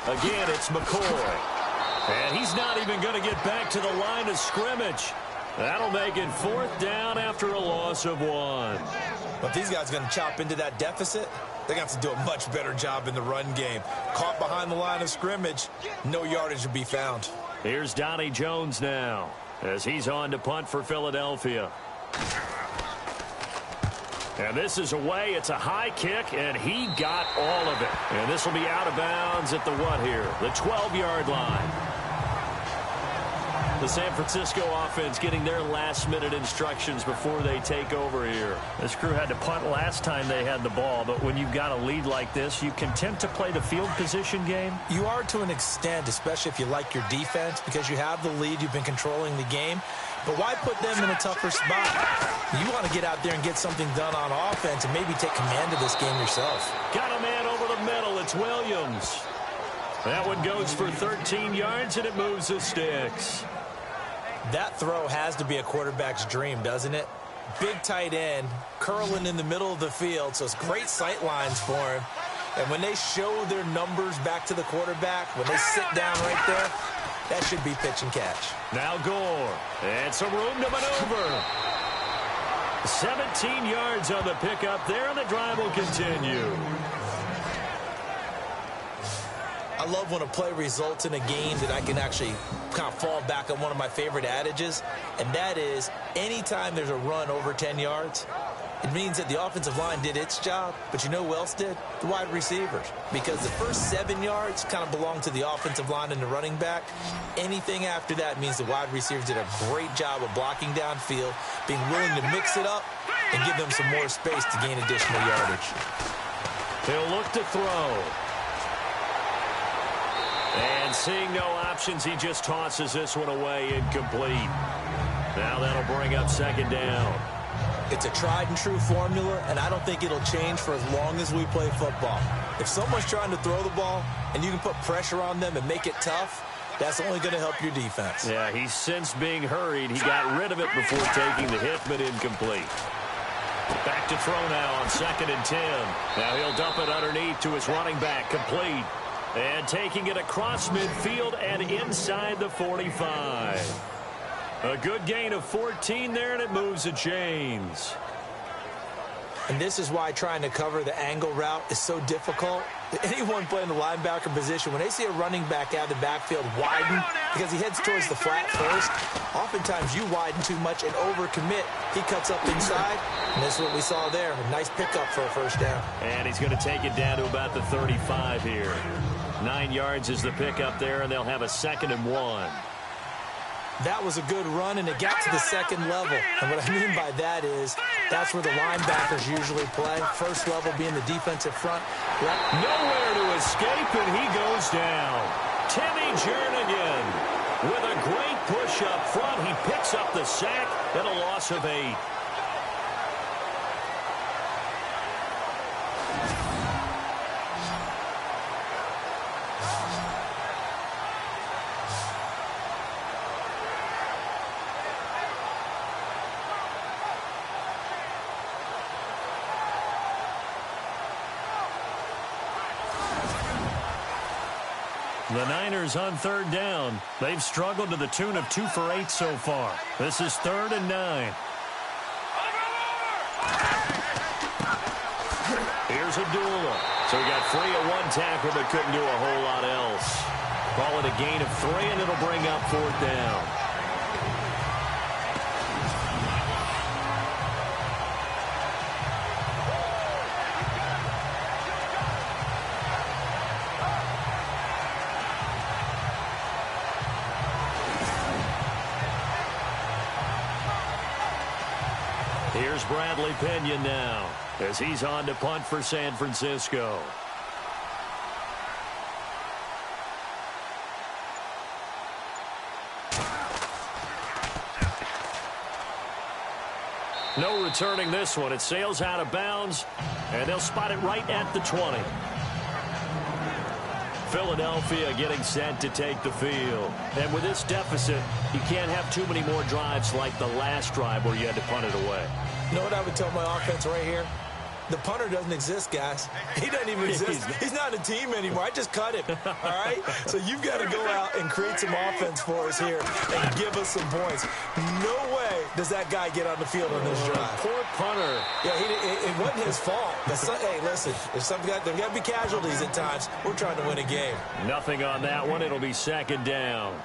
Again, it's McCoy. And he's not even going to get back to the line of scrimmage. That'll make it 4th down after a loss of 1. But if these guys are going to chop into that deficit, they're going to have to do a much better job in the run game. Caught behind the line of scrimmage, no yardage to be found. Here's Donnie Jones now as he's on to punt for Philadelphia. And this is away. It's a high kick, and he got all of it. And this will be out of bounds at the what here? The 12-yard line. The San Francisco offense getting their last-minute instructions before they take over here. This crew had to punt last time they had the ball, but when you've got a lead like this, you can tend to play the field position game. You are to an extent, especially if you like your defense, because you have the lead, you've been controlling the game. But why put them in a tougher spot? You want to get out there and get something done on offense and maybe take command of this game yourself. Got a man over the middle. It's Williams. That one goes for 13 yards, and it moves the sticks. That throw has to be a quarterback's dream, doesn't it? Big tight end, curling in the middle of the field, so it's great sight lines for him. And when they show their numbers back to the quarterback, when they sit down right there, that should be pitch and catch. Now Gore. And some room to maneuver. 17 yards on the pickup there, and the drive will continue. I love when a play results in a game that I can actually kind of fall back on one of my favorite adages, and that is anytime there's a run over 10 yards, it means that the offensive line did its job, but you know who else did? The wide receivers. Because the first 7 yards kind of belong to the offensive line and the running back. Anything after that means the wide receivers did a great job of blocking downfield, being willing to mix it up, and give them some more space to gain additional yardage. He'll look to throw. And seeing no options, he just tosses this one away, incomplete. Now that'll bring up 2nd down. It's a tried-and-true formula, and I don't think it'll change for as long as we play football. If someone's trying to throw the ball and you can put pressure on them and make it tough, that's only going to help your defense. Yeah, he's since being hurried. He got rid of it before taking the hit, but incomplete. Back to throw now on 2nd and 10. Now he'll dump it underneath to his running back, complete. And taking it across midfield and inside the 45. A good gain of 14 there, and it moves the chains. And this is why trying to cover the angle route is so difficult. Anyone playing the linebacker position, when they see a running back out of the backfield widen because he heads towards the flat first, oftentimes you widen too much and overcommit. He cuts up inside, and this is what we saw there. A nice pickup for a first down. And he's going to take it down to about the 35 here. 9 yards is the pickup there, and they'll have a 2nd and 1. That was a good run, and it got to the 2nd level. And what I mean by that is that's where the linebackers usually play. First level being the defensive front. Nowhere to escape, and he goes down. Timmy Jernigan with a great push up front. He picks up the sack and a loss of 8. The Niners on third down. They've struggled to the tune of 2 for 8 so far. This is 3rd and 9. Here's Abdullah. So he got free of 1 tackle but couldn't do a whole lot else. Call it a gain of 3, and it'll bring up 4th down. Here's Bradley Pinion now as he's on to punt for San Francisco. No returning this one. It sails out of bounds, and they'll spot it right at the 20. Philadelphia getting set to take the field. And with this deficit, you can't have too many more drives like the last drive where you had to punt it away. You know what I would tell my offense right here? The punter doesn't exist, guys. He doesn't even exist. He's not a team anymore. I just cut him, all right? So you've got to go out and create some offense for us here and give us some points. No way does that guy get on the field on this drive. Poor punter. Yeah, it wasn't his fault. Hey, listen, there's got to be casualties at times. We're trying to win a game. Nothing on that one. It'll be 2nd down.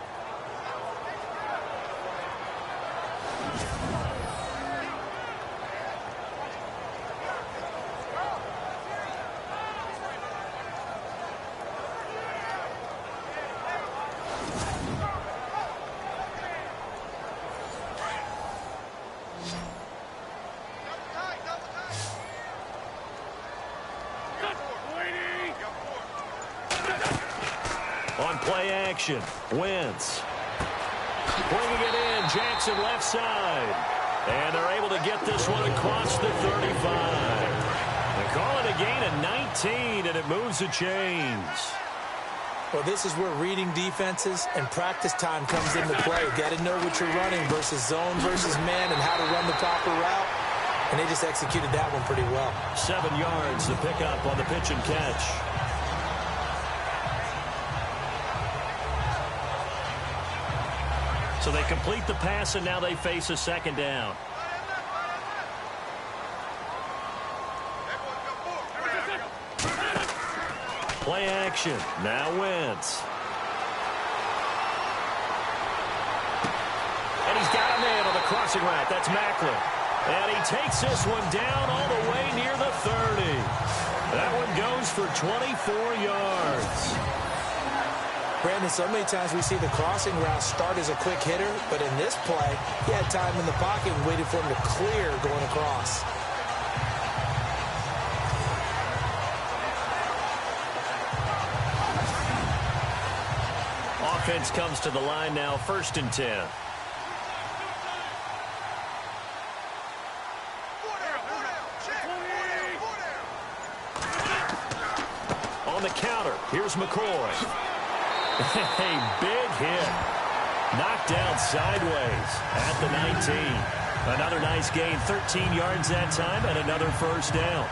On play action, Wentz. Bringing it in, Jackson left side. And they're able to get this one across the 35. They call it a gain of 19, and it moves the chains. Well, this is where reading defenses and practice time comes into play. You got to know what you're running versus zone versus man and how to run the proper route. And they just executed that one pretty well. 7 yards, the pickup on the pitch and catch. So they complete the pass, and now they face a 2nd down. Play action. Now Wentz. And he's got a man on the crossing route. That's Macklin. And he takes this one down all the way near the 30. That one goes for 24 yards. Brandon, so many times we see the crossing route start as a quick hitter, but in this play, he had time in the pocket and waited for him to clear going across. Offense comes to the line now, 1st and 10. On the counter, here's McCoy. A big hit. Knocked down sideways at the 19. Another nice gain, 13 yards that time, and another 1st down.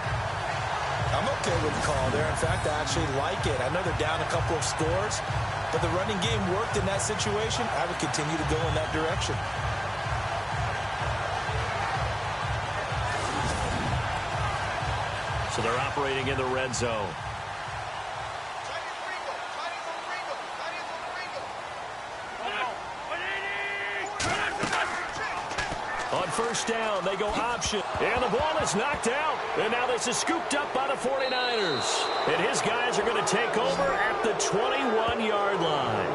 I'm okay with the call there. In fact, I actually like it. I know they're down a couple of scores, but the running game worked in that situation. I would continue to go in that direction. So they're operating in the red zone. On 1st down, they go option. And the ball is knocked out. And now this is scooped up by the 49ers. And his guys are going to take over at the 21-yard line.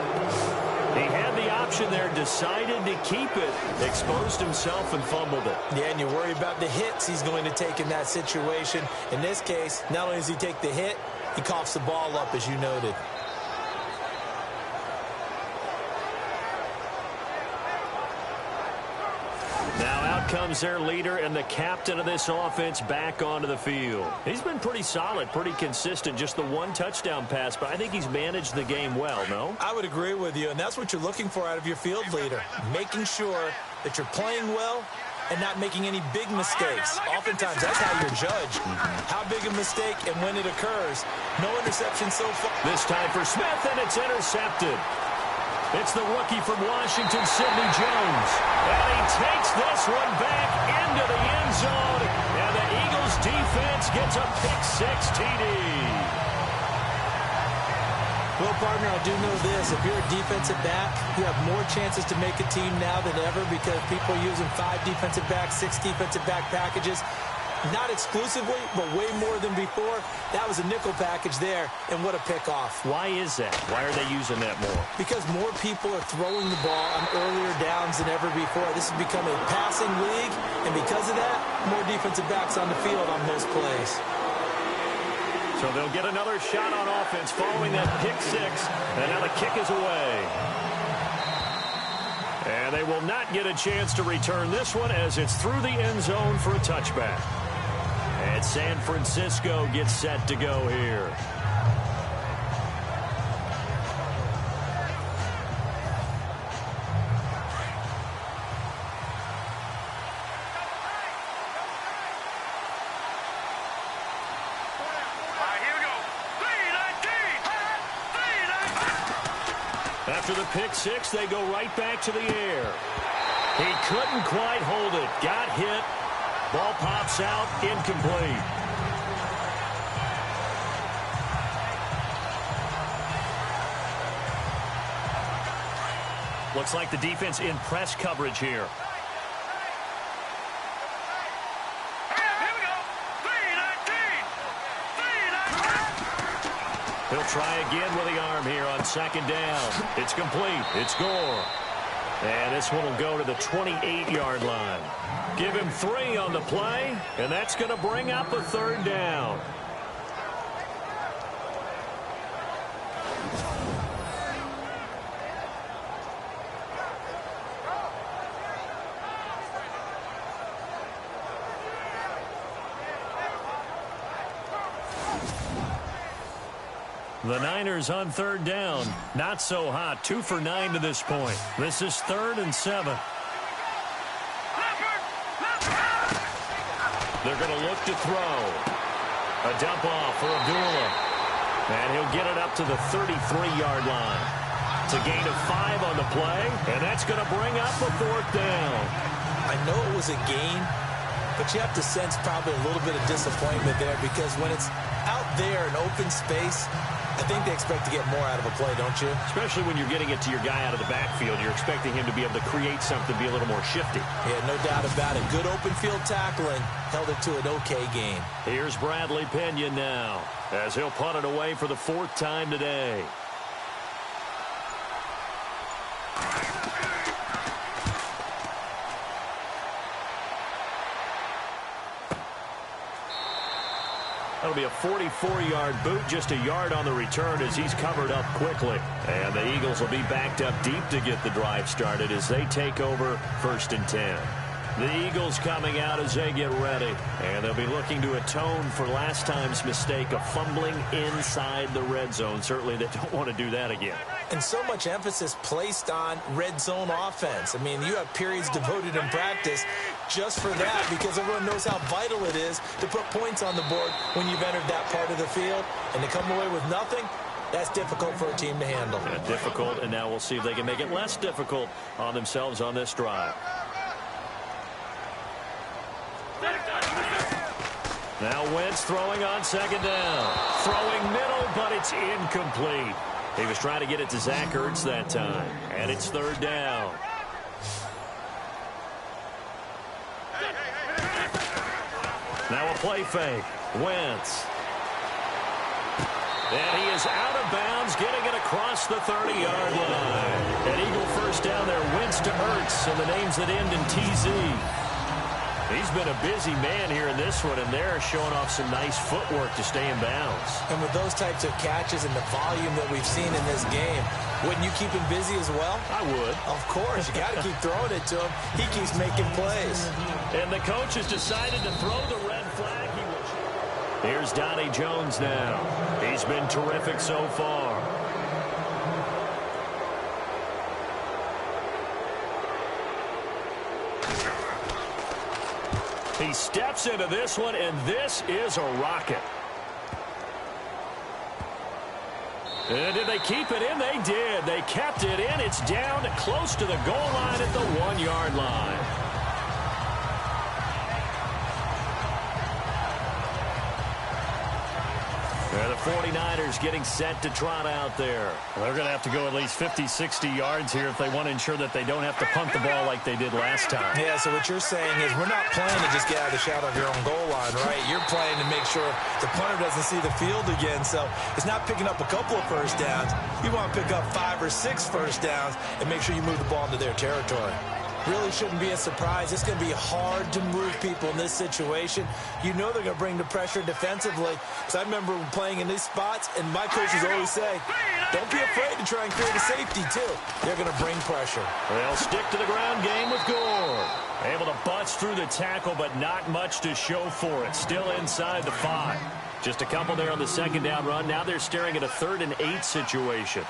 He had the option there, decided to keep it, exposed himself and fumbled it. Yeah, and you worry about the hits he's going to take in that situation. In this case, not only does he take the hit, he coughs the ball up, as you noted. Now out comes their leader and the captain of this offense back onto the field. He's been pretty solid, pretty consistent, just the 1 touchdown pass, but I think he's managed the game well, no? I would agree with you, and that's what you're looking for out of your field leader, making sure that you're playing well and not making any big mistakes. Oftentimes, that's how you're judged. How big a mistake and when it occurs. No interception so far. This time for Smith, and it's intercepted. It's the rookie from Washington, Sidney Jones. And he takes this one back into the end zone. And the Eagles defense gets a pick-6 TD. Well, partner, I do know this. If you're a defensive back, you have more chances to make a team now than ever because people are using 5 defensive backs, 6 defensive back packages. Not exclusively, but way more than before. That was a nickel package there, and what a pickoff. Why is that? Why are they using that more? Because more people are throwing the ball on earlier downs than ever before. This has become a passing league, and because of that, more defensive backs on the field on most plays. So they'll get another shot on offense following that pick-6, and now the kick is away. And they will not get a chance to return this one as it's through the end zone for a touchback. And San Francisco gets set to go here. After the pick-6, they go right back to the air. He couldn't quite hold it. Got hit. Ball pops out. Incomplete. Looks like the defense in press coverage here. He'll try again with the arm here on second down. It's complete. It's Gore. And this one will go to the 28-yard line. Give him 3 on the play, and that's going to bring up a third down. The Niners on third down. Not so hot. 2 for 9 to this point. This is 3rd and 7. They're going to look to throw. A dump off for Abdullah. And he'll get it up to the 33-yard line. It's a gain of 5 on the play, and that's going to bring up a 4th down. I know it was a gain, but you have to sense probably a little bit of disappointment there because when it's out there in open space, I think they expect to get more out of a play, don't you? Especially when you're getting it to your guy out of the backfield. You're expecting him to be able to create something, be a little more shifty. Yeah, no doubt about it. Good open field tackling. Held it to an okay gain. Here's Bradley Pena now as he'll punt it away for the 4th time today. That'll be a 44-yard boot, just a yard on the return as he's covered up quickly. And the Eagles will be backed up deep to get the drive started as they take over 1st and 10. The Eagles coming out as they get ready. And they'll be looking to atone for last time's mistake of fumbling inside the red zone. Certainly they don't want to do that again. And so much emphasis placed on red zone offense. I mean, you have periods devoted in practice just for that because everyone knows how vital it is to put points on the board when you've entered that part of the field. And to come away with nothing, that's difficult for a team to handle. Yeah, difficult, and now we'll see if they can make it less difficult on themselves on this drive. Now Wentz throwing on second down. Throwing middle, but it's incomplete. He was trying to get it to Zach Ertz that time. And it's 3rd down. Now a play fake. Wentz. And he is out of bounds, getting it across the 30-yard line. An Eagle first down there. Wentz to Ertz, and the names that end in TZ. He's been a busy man here in this one, and they're showing off some nice footwork to stay in bounds. And with those types of catches and the volume that we've seen in this game, wouldn't you keep him busy as well? I would. Of course. You got to keep throwing it to him. He keeps making plays. And the coach has decided to throw the red flag. Here's Donnie Jones now. He's been terrific so far. He steps into this one, and this is a rocket. And did they keep it in? They did. They kept it in. It's down close to the goal line at the 1-yard line. The 49ers getting set to trot out there. They're going to have to go at least 50, 60 yards here if they want to ensure that they don't have to punt the ball like they did last time. Yeah, so what you're saying is we're not playing to just get out of the shadow of your own goal line, right? You're playing to make sure the punter doesn't see the field again. So it's not picking up a couple of first downs. You want to pick up 5 or 6 first downs and make sure you move the ball into their territory. Really shouldn't be a surprise. It's going to be hard to move people in this situation. You know they're going to bring the pressure defensively. Because I remember playing in these spots, and my coaches always say, don't be afraid to try and create a safety, too. They're going to bring pressure. They'll stick to the ground game with Gore. Able to bust through the tackle, but not much to show for it. Still inside the 5. Just a couple there on the second down run. Now they're staring at a 3rd and 8 situation.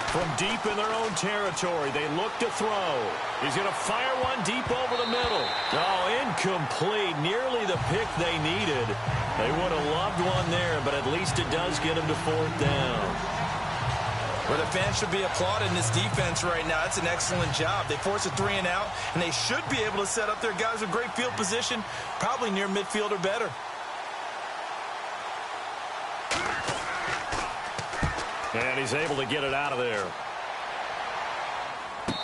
From deep in their own territory, they look to throw. He's going to fire one deep over the middle. Oh, incomplete. Nearly the pick they needed. They would have loved one there, but at least it does get them to 4th down. Well, the fans should be applauding this defense right now. It's an excellent job. They force a 3 and out, and they should be able to set up their guys with great field position, probably near midfield or better. And he's able to get it out of there.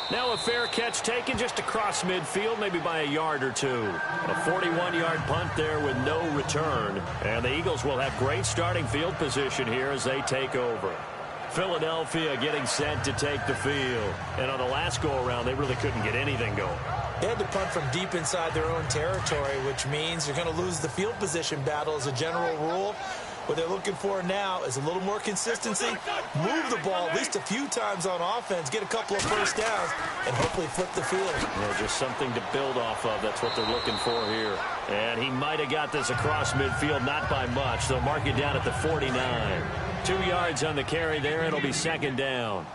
Now a fair catch taken just across midfield, maybe by a yard or 2. A 41-yard punt there with no return. And the Eagles will have great starting field position here as they take over. Philadelphia getting set to take the field. And on the last go-around, they really couldn't get anything going. They had to punt from deep inside their own territory, which means you're going to lose the field position battle as a general rule. What they're looking for now is a little more consistency, move the ball at least a few times on offense, get a couple of first downs, and hopefully flip the field. Yeah, just something to build off of. That's what they're looking for here. And he might have got this across midfield, not by much. They'll mark it down at the 49. 2 yards on the carry there. It'll be 2nd down.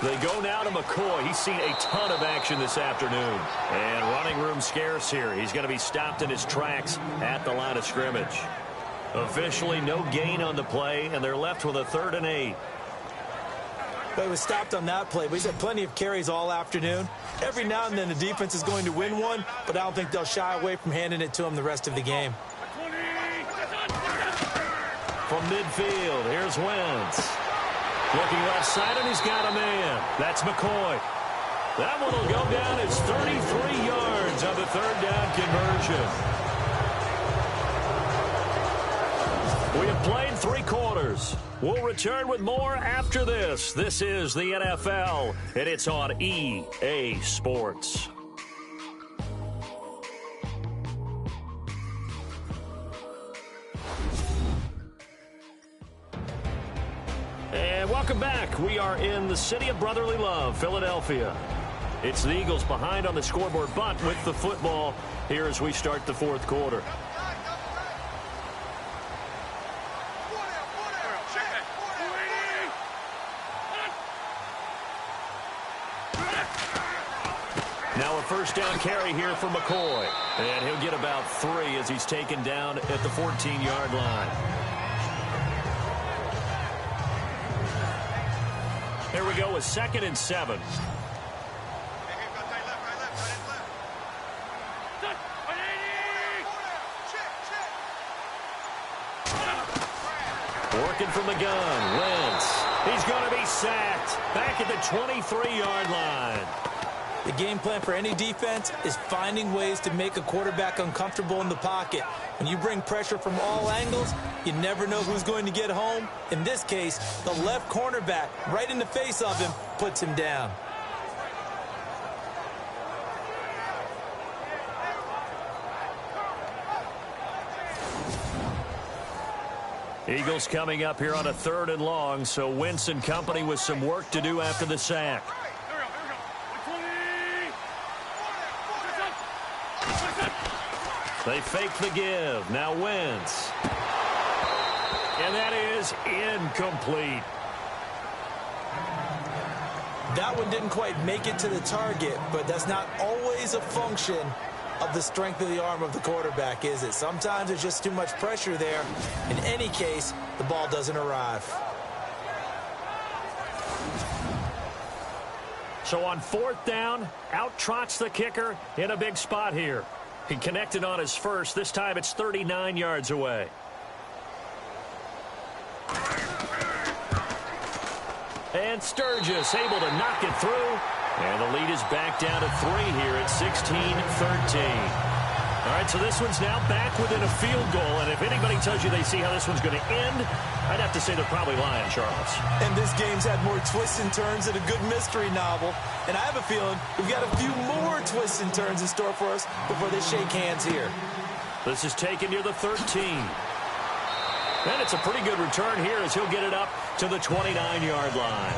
They go now to McCoy. He's seen a ton of action this afternoon. And running room scarce here. He's going to be stopped in his tracks at the line of scrimmage. Officially no gain on the play, and they're left with a 3rd and 8. But he was stopped on that play, but he's had plenty of carries all afternoon. Every now and then the defense is going to win one, but I don't think they'll shy away from handing it to him the rest of the game. From midfield, here's Wentz. Looking left side, and he's got a man. That's McCoy. That one will go down as 33 yards on the 3rd down conversion. We have played 3 quarters. We'll return with more after this. This is the NFL, and it's on EA Sports. And welcome back. We are in the city of brotherly love, Philadelphia. It's the Eagles behind on the scoreboard, but with the football here as we start the 4th quarter. Now a 1st down carry here for McCoy. And he'll get about 3 as he's taken down at the 14-yard line. Here we go with 2nd and 7. Working from the gun, Wentz. He's going to be sacked back at the 23-yard line. The game plan for any defense is finding ways to make a quarterback uncomfortable in the pocket. When you bring pressure from all angles, you never know who's going to get home. In this case, the left cornerback, right in the face of him, puts him down. Eagles coming up here on a 3rd and long, so Wentz and company with some work to do after the sack. They fake the give. Now Wentz. And that is incomplete. That one didn't quite make it to the target, but that's not always a function of the strength of the arm of the quarterback, is it? Sometimes there's just too much pressure there. In any case, the ball doesn't arrive. So on 4th down, out trots the kicker in a big spot here. He connected on his first. This time it's 39 yards away. And Sturgis able to knock it through. And the lead is back down to 3 here at 16-13. All right, so this one's now back within a field goal. And if anybody tells you they see how this one's going to end, I'd have to say they're probably lying, Charles. And this game's had more twists and turns than a good mystery novel. And I have a feeling we've got a few more twists and turns in store for us before they shake hands here. This is taken near the 13. And it's a pretty good return here as he'll get it up to the 29-yard line.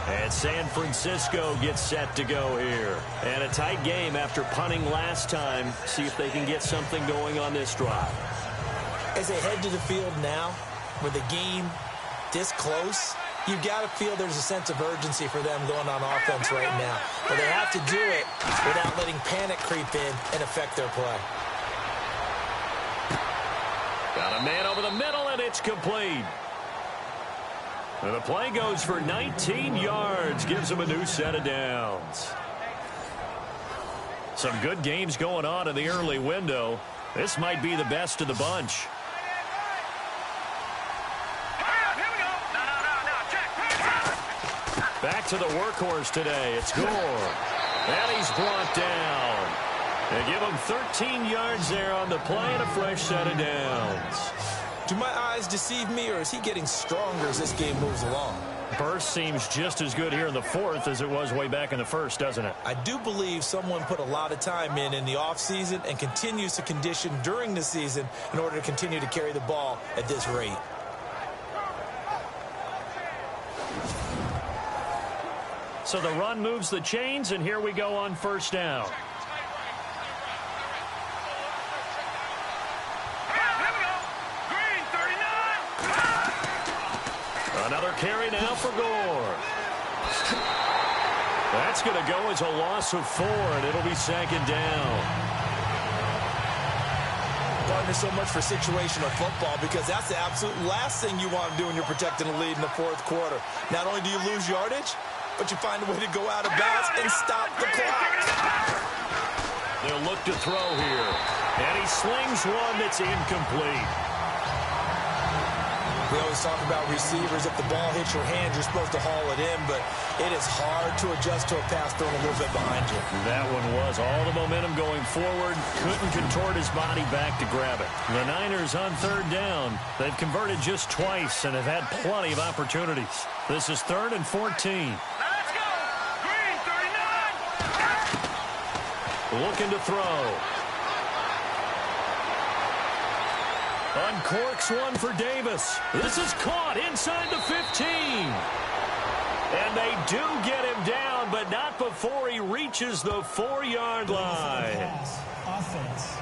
And San Francisco gets set to go here. And a tight game after punting last time. See if they can get something going on this drive. As they head to the field now, with the game this close, you've got to feel there's a sense of urgency for them going on offense right now. But they have to do it without letting panic creep in and affect their play. Got a man over the middle, and it's complete. And the play goes for 19 yards, gives them a new set of downs. Some good games going on in the early window. This might be the best of the bunch. Back to the workhorse today. It's Gore. And he's brought down. They give him 13 yards there on the play and a fresh set of downs. Do my eyes deceive me, or is he getting stronger as this game moves along? Burst seems just as good here in the 4th as it was way back in the 1st, doesn't it? I do believe someone put a lot of time in the offseason and continues to condition during the season in order to continue to carry the ball at this rate. So the run moves the chains, and here we go on 1st down. Another carry now for Gore. That's going to go as a loss of 4, and it'll be 2nd down. Partner, so much for situational football, because that's the absolute last thing you want to do when you're protecting a lead in the 4th quarter. Not only do you lose yardage, but you find a way to go out of bounds and stop the clock. They'll look to throw here. And he slings one that's incomplete. We always talk about receivers. If the ball hits your hand, you're supposed to haul it in, but it is hard to adjust to a pass thrown a little bit behind you. That one was all the momentum going forward. Couldn't contort his body back to grab it. The Niners on 3rd down. They've converted just twice and have had plenty of opportunities. This is 3rd and 14. Let's go! Green, 39! Looking to throw. Uncorks one for Davis. This is caught inside the 15. And they do get him down, but not before he reaches the 4-yard line. Offense.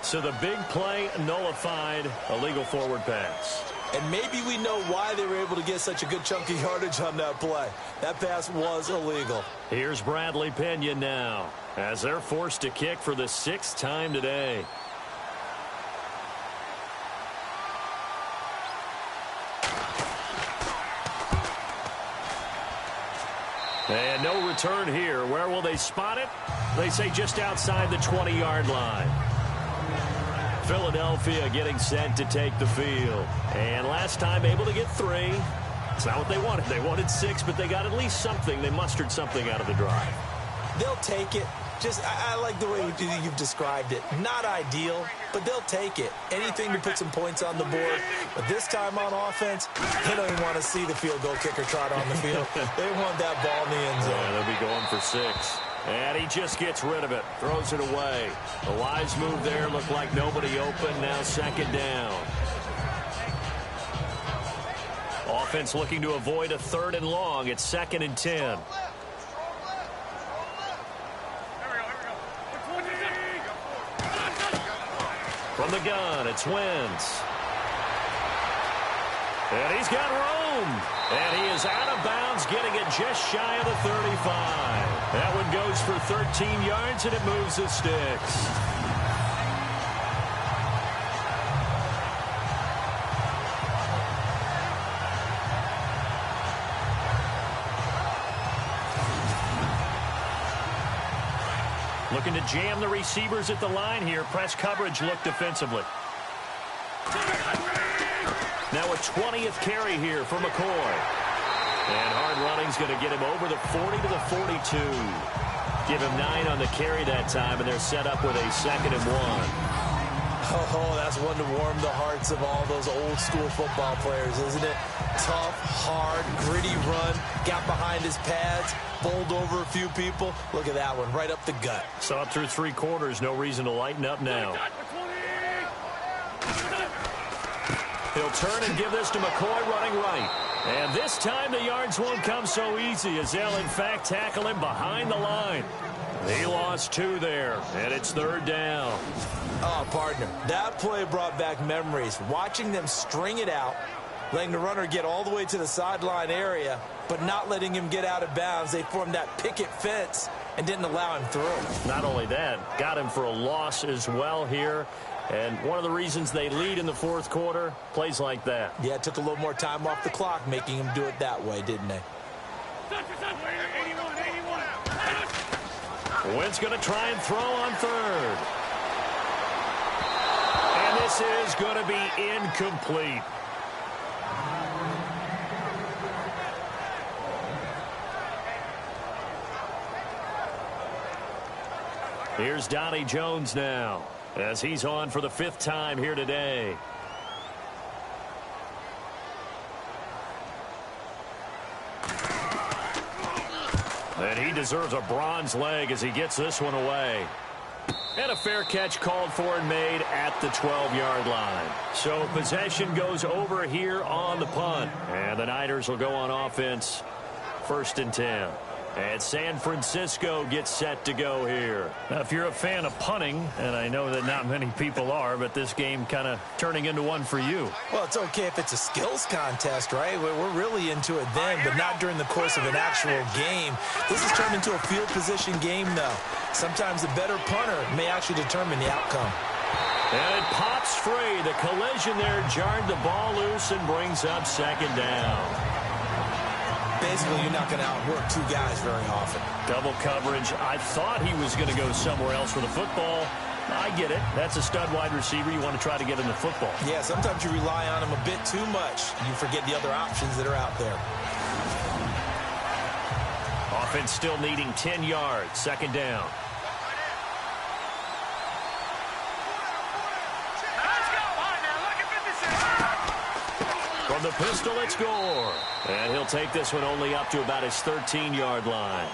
So the big play nullified, a legal forward pass. And maybe we know why they were able to get such a good chunk of yardage on that play. That pass was illegal. Here's Bradley Pena now, as they're forced to kick for the 6th time today. And no return here. Where will they spot it? They say just outside the 20-yard line. Philadelphia getting set to take the field. And last time able to get 3. It's not what they wanted. They wanted 6, but they got at least something. They mustered something out of the drive. They'll take it. Just, I like the way you've described it. Not ideal, but they'll take it. Anything to put some points on the board. But this time on offense, they don't even want to see the field goal kicker trot on the field. They want that ball in the end zone. Yeah, they'll be going for 6. And he just gets rid of it. Throws it away. The wise move there. Looked like nobody open. Now 2nd down. Offense looking to avoid a 3rd and long. It's 2nd and 10. From the gun, it's Wentz. And he's got room. And he is out of bounds, getting it just shy of the 35. That one goes for 13 yards, and it moves the sticks. Looking to jam the receivers at the line here. Press coverage look defensively. Now a 20th carry here for McCoy. And hard running's going to get him over the 40 to the 42. Give him 9 on the carry that time, and they're set up with a 2nd and 1. Oh, that's one to warm the hearts of all those old-school football players, isn't it? Tough, hard, gritty run, got behind his pads, bowled over a few people. Look at that one, right up the gut. Saw it through 3 quarters, no reason to lighten up now. He'll turn and give this to McCoy running right. And this time the yards won't come so easy as they'll, in fact, tackle him behind the line. He lost 2 there, and it's 3rd down. Oh, partner, that play brought back memories. Watching them string it out, letting the runner get all the way to the sideline area, but not letting him get out of bounds. They formed that picket fence and didn't allow him through. Not only that, got him for a loss as well here. And one of the reasons they lead in the 4th quarter, plays like that. Yeah, it took a little more time off the clock, making him do it that way, didn't they? Wentz going to try and throw on 3rd. And this is going to be incomplete. Here's Donnie Jones now, as he's on for the 5th time here today. And he deserves a bronze leg as he gets this one away. And a fair catch called for and made at the 12-yard line. So possession goes over here on the punt. And the Niners will go on offense, 1st and 10. And San Francisco gets set to go here. Now, if you're a fan of punting, and I know that not many people are, but this game kind of turning into one for you. Well, it's okay if it's a skills contest, right? We're really into it then, but not during the course of an actual game. This has turned into a field position game, though. Sometimes the better punter may actually determine the outcome. And it pops free. The collision there jarred the ball loose and brings up 2nd down. Basically, you're not going to outwork 2 guys very often. Double coverage. I thought he was going to go somewhere else for the football. I get it. That's a stud wide receiver. You want to try to get him the football. Yeah, sometimes you rely on him a bit too much. You forget the other options that are out there. Offense still needing 10 yards. 2nd down. From the pistol, it's Gore. And he'll take this one only up to about his 13-yard line.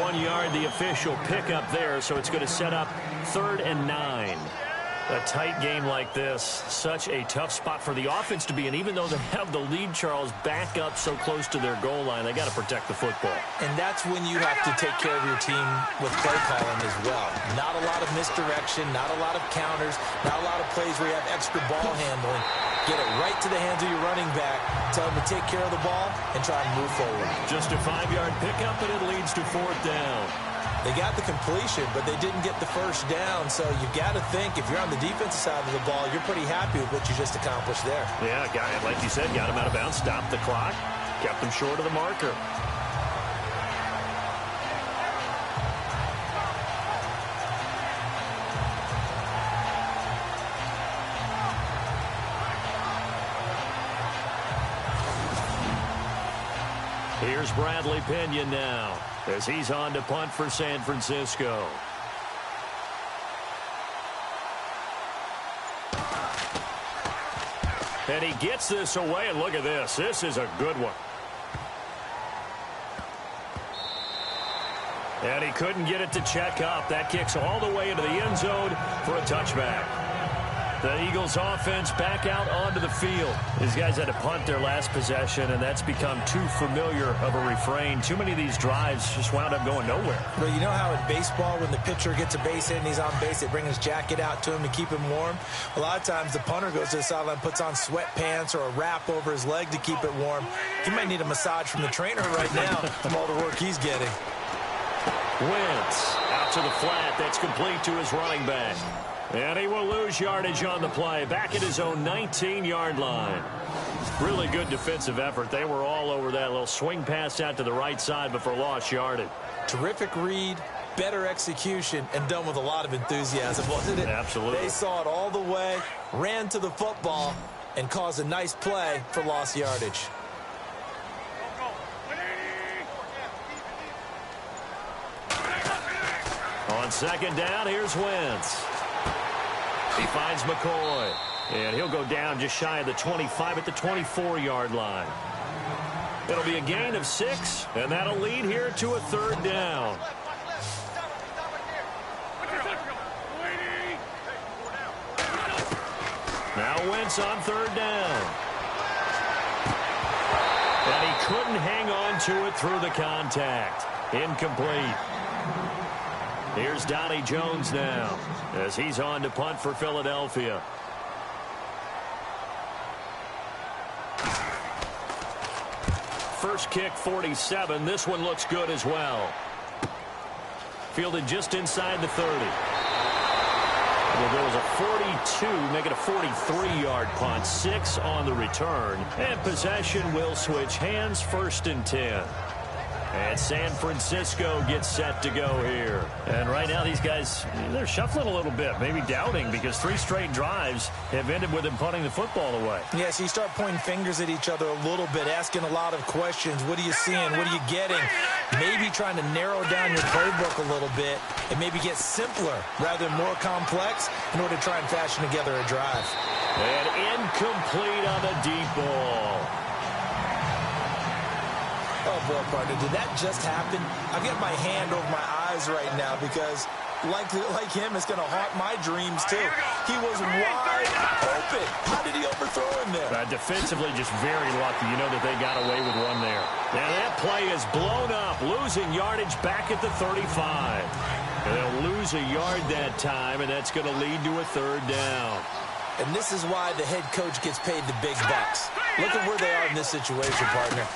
1 yard, the official pickup there, so it's going to set up 3rd and 9. A tight game like this, such a tough spot for the offense to be in. Even though they have the lead, Charles, back up so close to their goal line, they got to protect the football. And that's when you have to take care of your team with play calling as well. Not a lot of misdirection, not a lot of counters, not a lot of plays where you have extra ball handling. Get it right to the hands of your running back, tell him to take care of the ball, and try and move forward. Just a 5-yard pickup, and it leads to 4th down. They got the completion, but they didn't get the 1st down. So you've got to think, if you're on the defensive side of the ball, you're pretty happy with what you just accomplished there. Yeah, like you said, got him out of bounds, stopped the clock, kept him short of the marker. Here's Bradley Pinion now, as he's on to punt for San Francisco. And he gets this away, and look at this. This is a good one. And he couldn't get it to check up. That kicks all the way into the end zone for a touchback. The Eagles offense back out onto the field. These guys had to punt their last possession, and that's become too familiar of a refrain. Too many of these drives just wound up going nowhere. Well, you know how in baseball, when the pitcher gets a base hit and he's on base, they bring his jacket out to him to keep him warm? A lot of times the punter goes to the sideline, puts on sweatpants or a wrap over his leg to keep it warm. He might need a massage from the trainer right now from all the work he's getting. Wentz out to the flat. That's complete to his running back. And he will lose yardage on the play. Back at his own 19-yard line. Really good defensive effort. They were all over that little swing pass out to the right side, but for lost yardage. Terrific read, better execution, and done with a lot of enthusiasm, wasn't it? Absolutely. They saw it all the way, ran to the football, and caused a nice play for lost yardage. On second down, here's Wentz. He finds McCoy. And he'll go down just shy of the 25 at the 24-yard line. It'll be a gain of 6, and that'll lead here to a third down. Now Wentz on third down. And he couldn't hang on to it through the contact. Incomplete. Here's Donnie Jones now as he's on to punt for Philadelphia. First kick, 47. This one looks good as well. Fielded just inside the 30. Well, there was a 42, make it a 43-yard punt. 6 on the return. And possession will switch hands, 1st and 10. And San Francisco gets set to go here. And right now these guys, they're shuffling a little bit, maybe doubting, because 3 straight drives have ended with them punting the football away. Yeah, so you start pointing fingers at each other a little bit, asking a lot of questions. What are you seeing? What are you getting? Maybe trying to narrow down your playbook a little bit and maybe get simpler rather than more complex in order to try and fashion together a drive. And incomplete on the deep ball. Oh, boy, partner, did that just happen? I've got my hand over my eyes right now because, like him, it's going to haunt my dreams, too. He was wide open. How did he overthrow him there? Defensively, just very lucky. You know that they got away with one there. Now that play is blown up, losing yardage back at the 35. They'll lose a yard that time, and that's going to lead to a third down. And this is why the head coach gets paid the big bucks. Look at where they are in this situation, partner.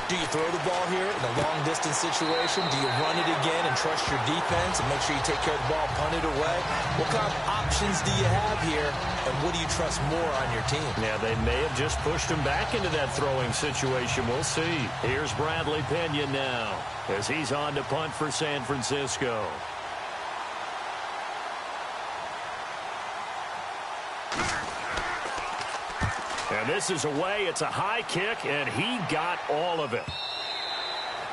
Do you throw the ball here in a long-distance situation? Do you run it again and trust your defense and make sure you take care of the ball and punt it away? What kind of options do you have here, and what do you trust more on your team? Yeah, they may have just pushed him back into that throwing situation. We'll see. Here's Bradley Pena now as he's on to punt for San Francisco. And this is away. It's a high kick, and he got all of it.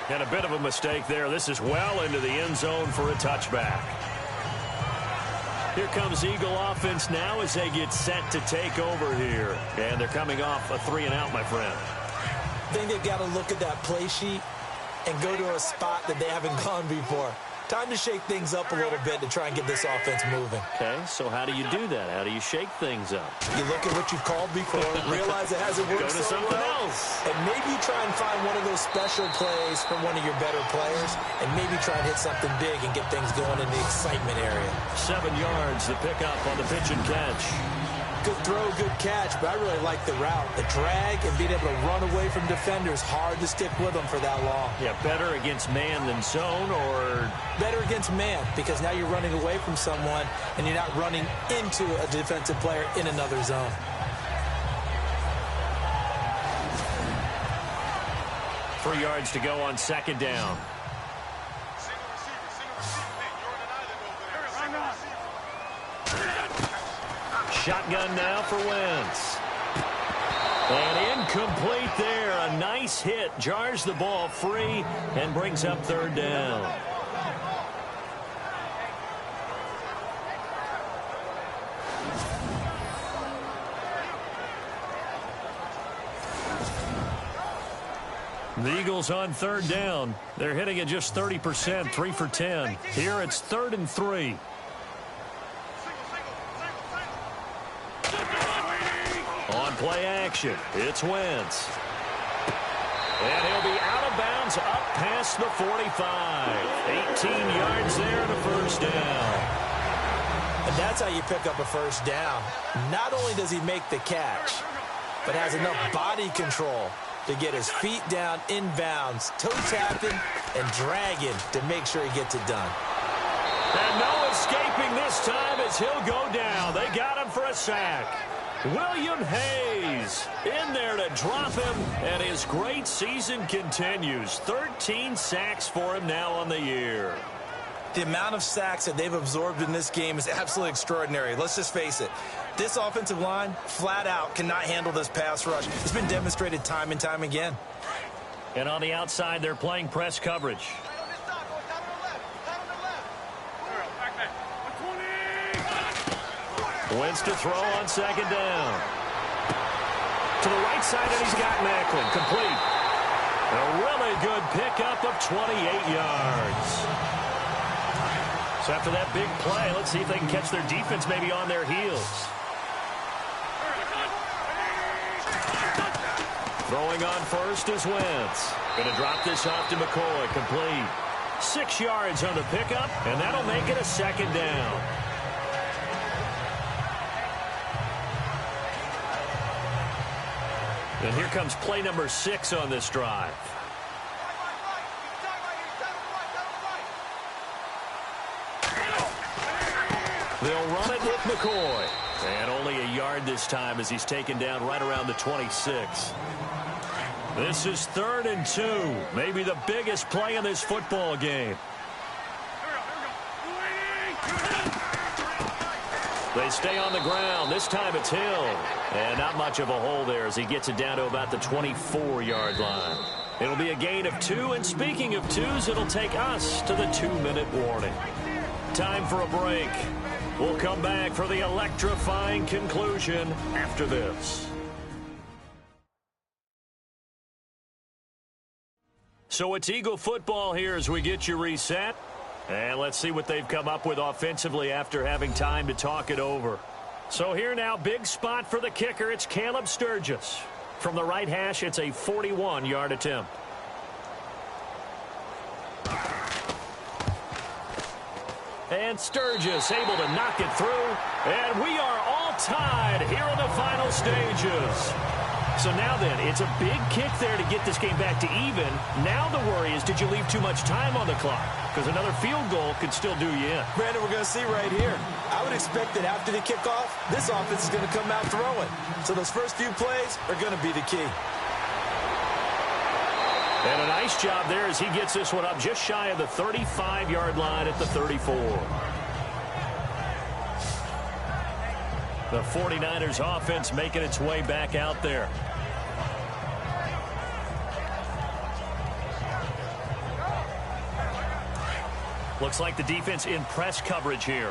And a bit of a mistake there. This is well into the end zone for a touchback. Here comes Eagle offense now as they get set to take over here. And they're coming off a 3-and-out, my friend. I think they've got to look at that play sheet and go to a spot that they haven't gone before. Time to shake things up a little bit to try and get this offense moving. Okay, so how do you do that? How do you shake things up? You look at what you've called before, realize it hasn't worked Go to so something well, else. and maybe try and find one of those special plays from one of your better players, and maybe try and hit something big and get things going in the excitement area. 7 yards, the pickup on the pitch and catch. Good throw, good catch, but I really like the route. The drag and being able to run away from defenders, hard to stick with them for that long. Yeah, better against man than zone, or better against man, because now you're running away from someone and you're not running into a defensive player in another zone. Three yards to go on second down. Shotgun now for Wentz. And incomplete there. A nice hit. Jars the ball free and brings up third down. The Eagles on third down. They're hitting it just 30%, 3 for 10. Here it's 3rd and 3. play action. It's Wentz. And he'll be out of bounds up past the 45. 18 yards there and a first down. And that's how you pick up a first down. Not only does he make the catch, but has enough body control to get his feet down inbounds, toe tapping and dragging to make sure he gets it done. And no escaping this time as he'll go down. They got him for a sack. William Hayes in there to drop him, and his great season continues. 13 sacks for him now on the year. The amount of sacks that they've absorbed in this game is absolutely extraordinary. Let's just face it. This offensive line, flat out, cannot handle this pass rush. It's been demonstrated time and time again. And on the outside, they're playing press coverage. Wentz to throw on second down. To the right side, and he's got Macklin. Complete. A really good pickup of 28 yards. So after that big play, let's see if they can catch their defense maybe on their heels. Throwing on first is Wentz. Going to drop this off to McCoy. Complete. 6 yards on the pickup, and that'll make it a second down. And here comes play number 6 on this drive. They'll run it with McCoy. And only a yard this time as he's taken down right around the 26. This is 3rd and 2. Maybe the biggest play in this football game. They stay on the ground. This time it's Hill. And not much of a hole there as he gets it down to about the 24-yard line. It'll be a gain of 2. And speaking of 2s, it'll take us to the 2-minute warning. Time for a break. We'll come back for the electrifying conclusion after this. So it's Eagle football here as we get you reset. And let's see what they've come up with offensively after having time to talk it over. So here now, big spot for the kicker. It's Caleb Sturgis. From the right hash, it's a 41-yard attempt. And Sturgis able to knock it through. And we are all tied here in the final stages. So now then, it's a big kick there to get this game back to even. Now the worry is, did you leave too much time on the clock? Because another field goal could still do you in. Brandon, we're going to see right here. I would expect that after the kickoff, this offense is going to come out throwing. So those first few plays are going to be the key. And a nice job there as he gets this one up just shy of the 35-yard line at the 34. The 49ers offense making its way back out there. Looks like the defense in press coverage here.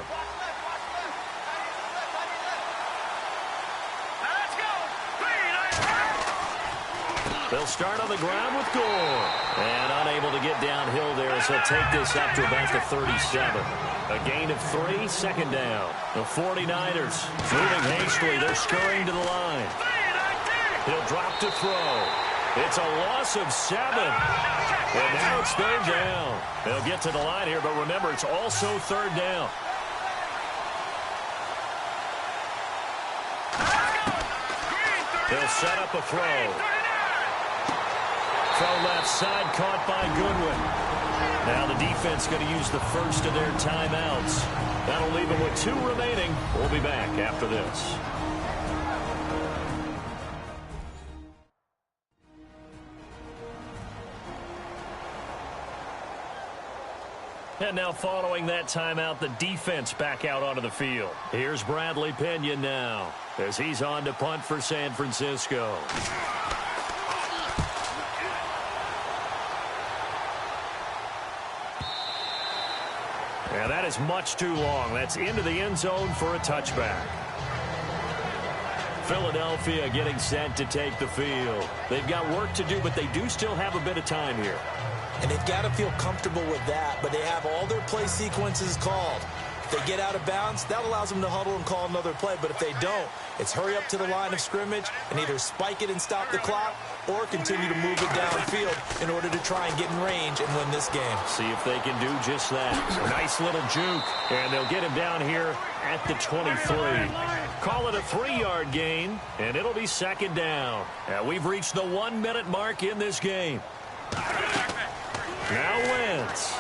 They'll start on the ground with Gore. And unable to get downhill there as he'll take this up to about the 37. A gain of 3, second down. The 49ers moving hastily. They're scurrying to the line. He'll drop to throw. It's a loss of 7. And now it's 3rd down. They'll get to the line here, but remember, it's also 3rd down. They'll set up a throw. Throw left side, caught by Goodwin. Now the defense going to use the first of their timeouts. That'll leave them with 2 remaining. We'll be back after this. And now following that timeout, the defense back out onto the field. Here's Bradley Pena now as he's on to punt for San Francisco. And that is much too long. That's into the end zone for a touchback. Philadelphia getting set to take the field. They've got work to do, but they do still have a bit of time here. And they've got to feel comfortable with that, but they have all their play sequences called. If they get out of bounds, that allows them to huddle and call another play. But if they don't, it's hurry up to the line of scrimmage and either spike it and stop the clock or continue to move it downfield in order to try and get in range and win this game. See if they can do just that. Nice little juke, and they'll get him down here at the 23. Call it a 3-yard gain, and it'll be second down. And we've reached the 1-minute mark in this game. Now Wentz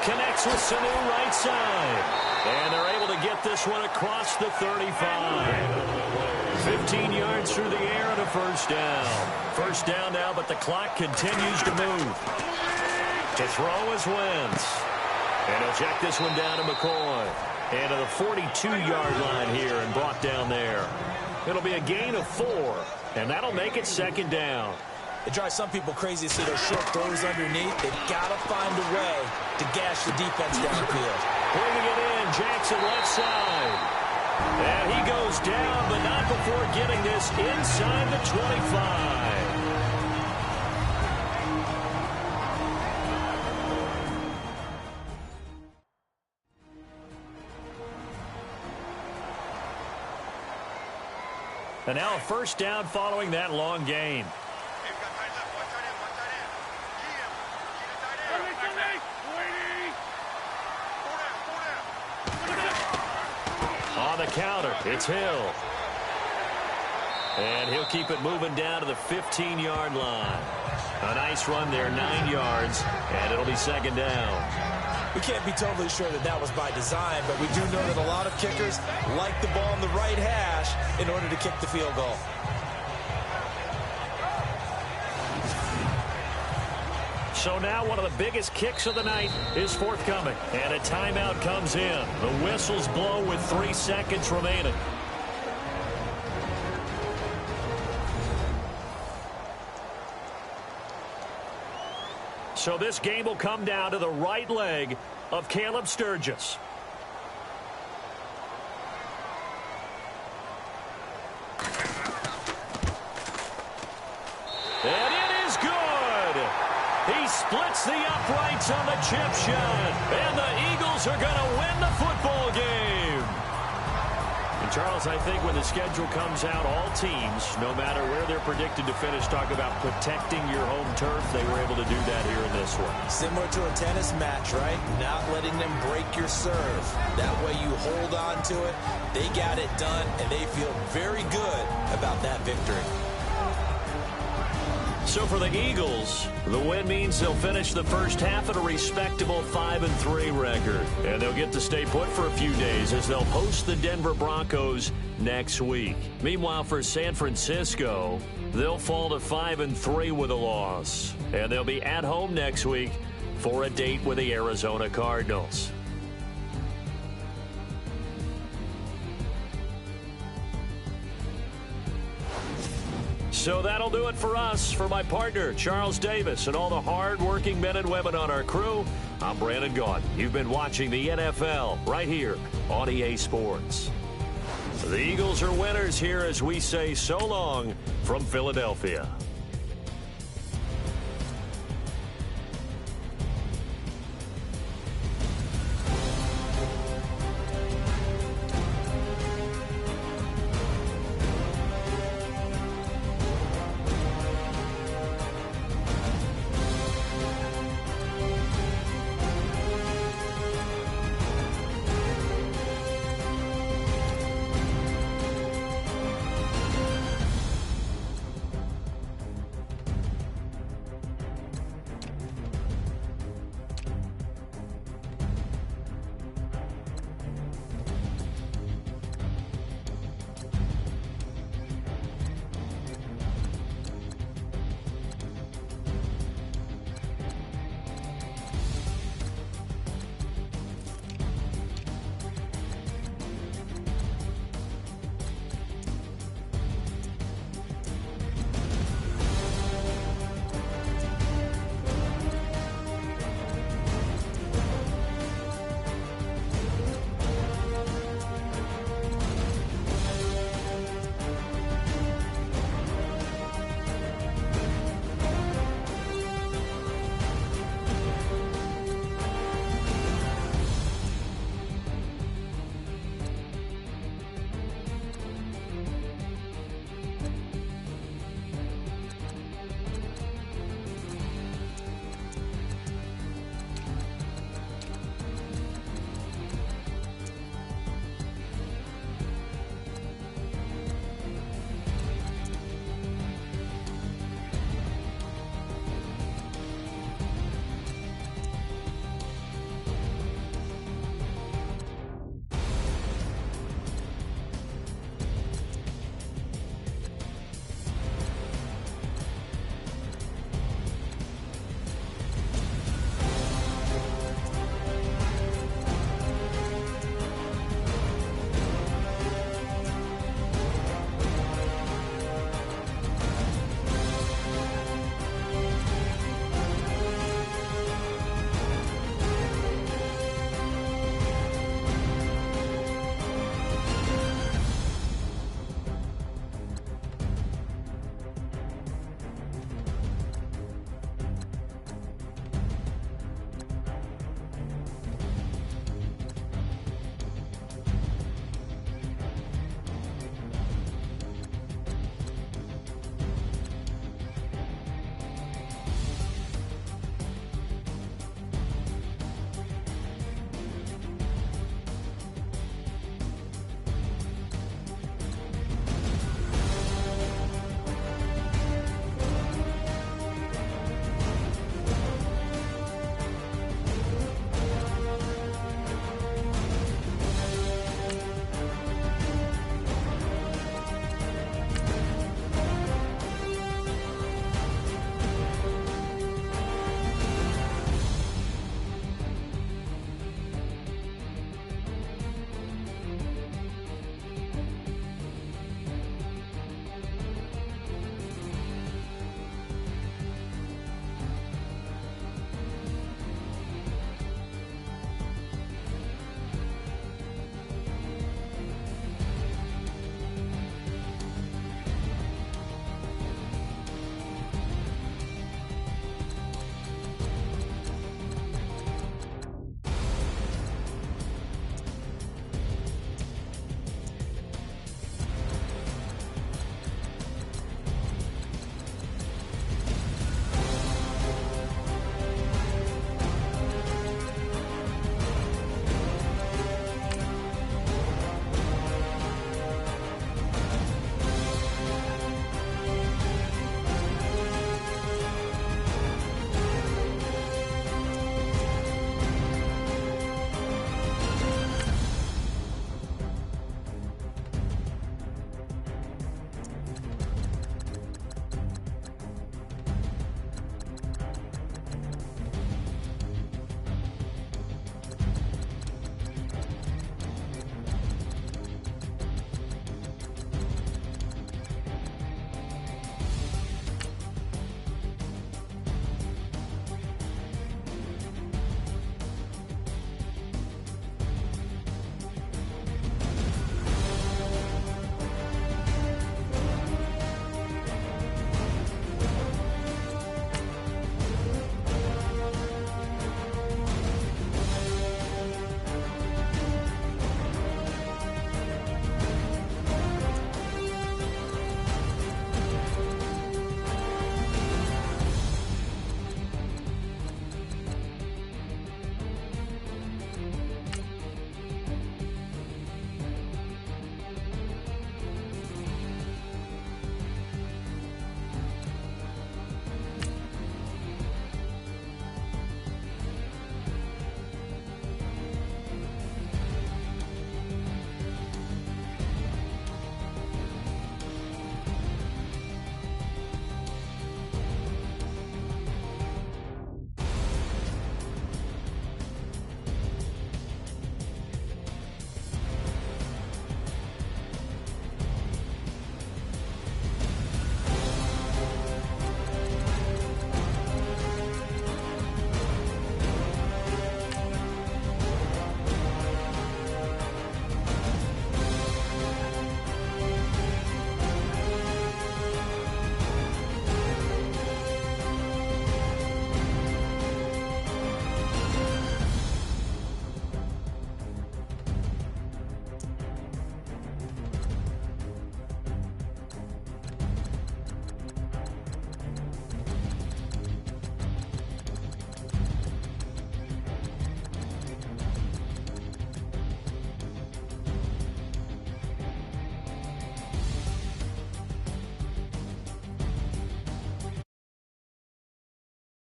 connects with Sanu right side, and they're able to get this one across the 35. 15 yards through the air and a first down. First down now, but the clock continues to move. To throw is Wentz. And he'll check this one down to McCoy. And to the 42-yard line here and brought down there. It'll be a gain of 4, and that'll make it second down. It drives some people crazy to see those short throws underneath. They've got to find a way to gash the defense downfield. Bringing it in, Jackson left side. And he goes down, but not before getting this inside the 25. And now a first down following that long gain. On the counter, it's Hill. And he'll keep it moving down to the 15-yard line. A nice run there, 9 yards, and it'll be second down. We can't be totally sure that that was by design, but we do know that a lot of kickers like the ball in the right hash in order to kick the field goal. So now one of the biggest kicks of the night is forthcoming. And a timeout comes in. The whistles blow with 3 seconds remaining. So this game will come down to the right leg of Caleb Sturgis. And it is good. He splits the uprights on the chip shot. And the Eagles are going to win the football game. And Charles, I think when the schedule comes out, all teams, no matter where they're predicted to finish, talk about protecting your home turf. They were able to do that here in this one. Similar to a tennis match, right? Not letting them break your serve. That way you hold on to it. They got it done, and they feel very good about that victory. So for the Eagles, the win means they'll finish the first half at a respectable 5-3 record. And they'll get to stay put for a few days as they'll host the Denver Broncos next week. Meanwhile, for San Francisco, they'll fall to 5-3 with a loss. And they'll be at home next week for a date with the Arizona Cardinals. So that'll do it for us. For my partner, Charles Davis, and all the hard-working men and women on our crew, I'm Brandon Gaudin. You've been watching the NFL right here on EA Sports. The Eagles are winners here as we say so long from Philadelphia.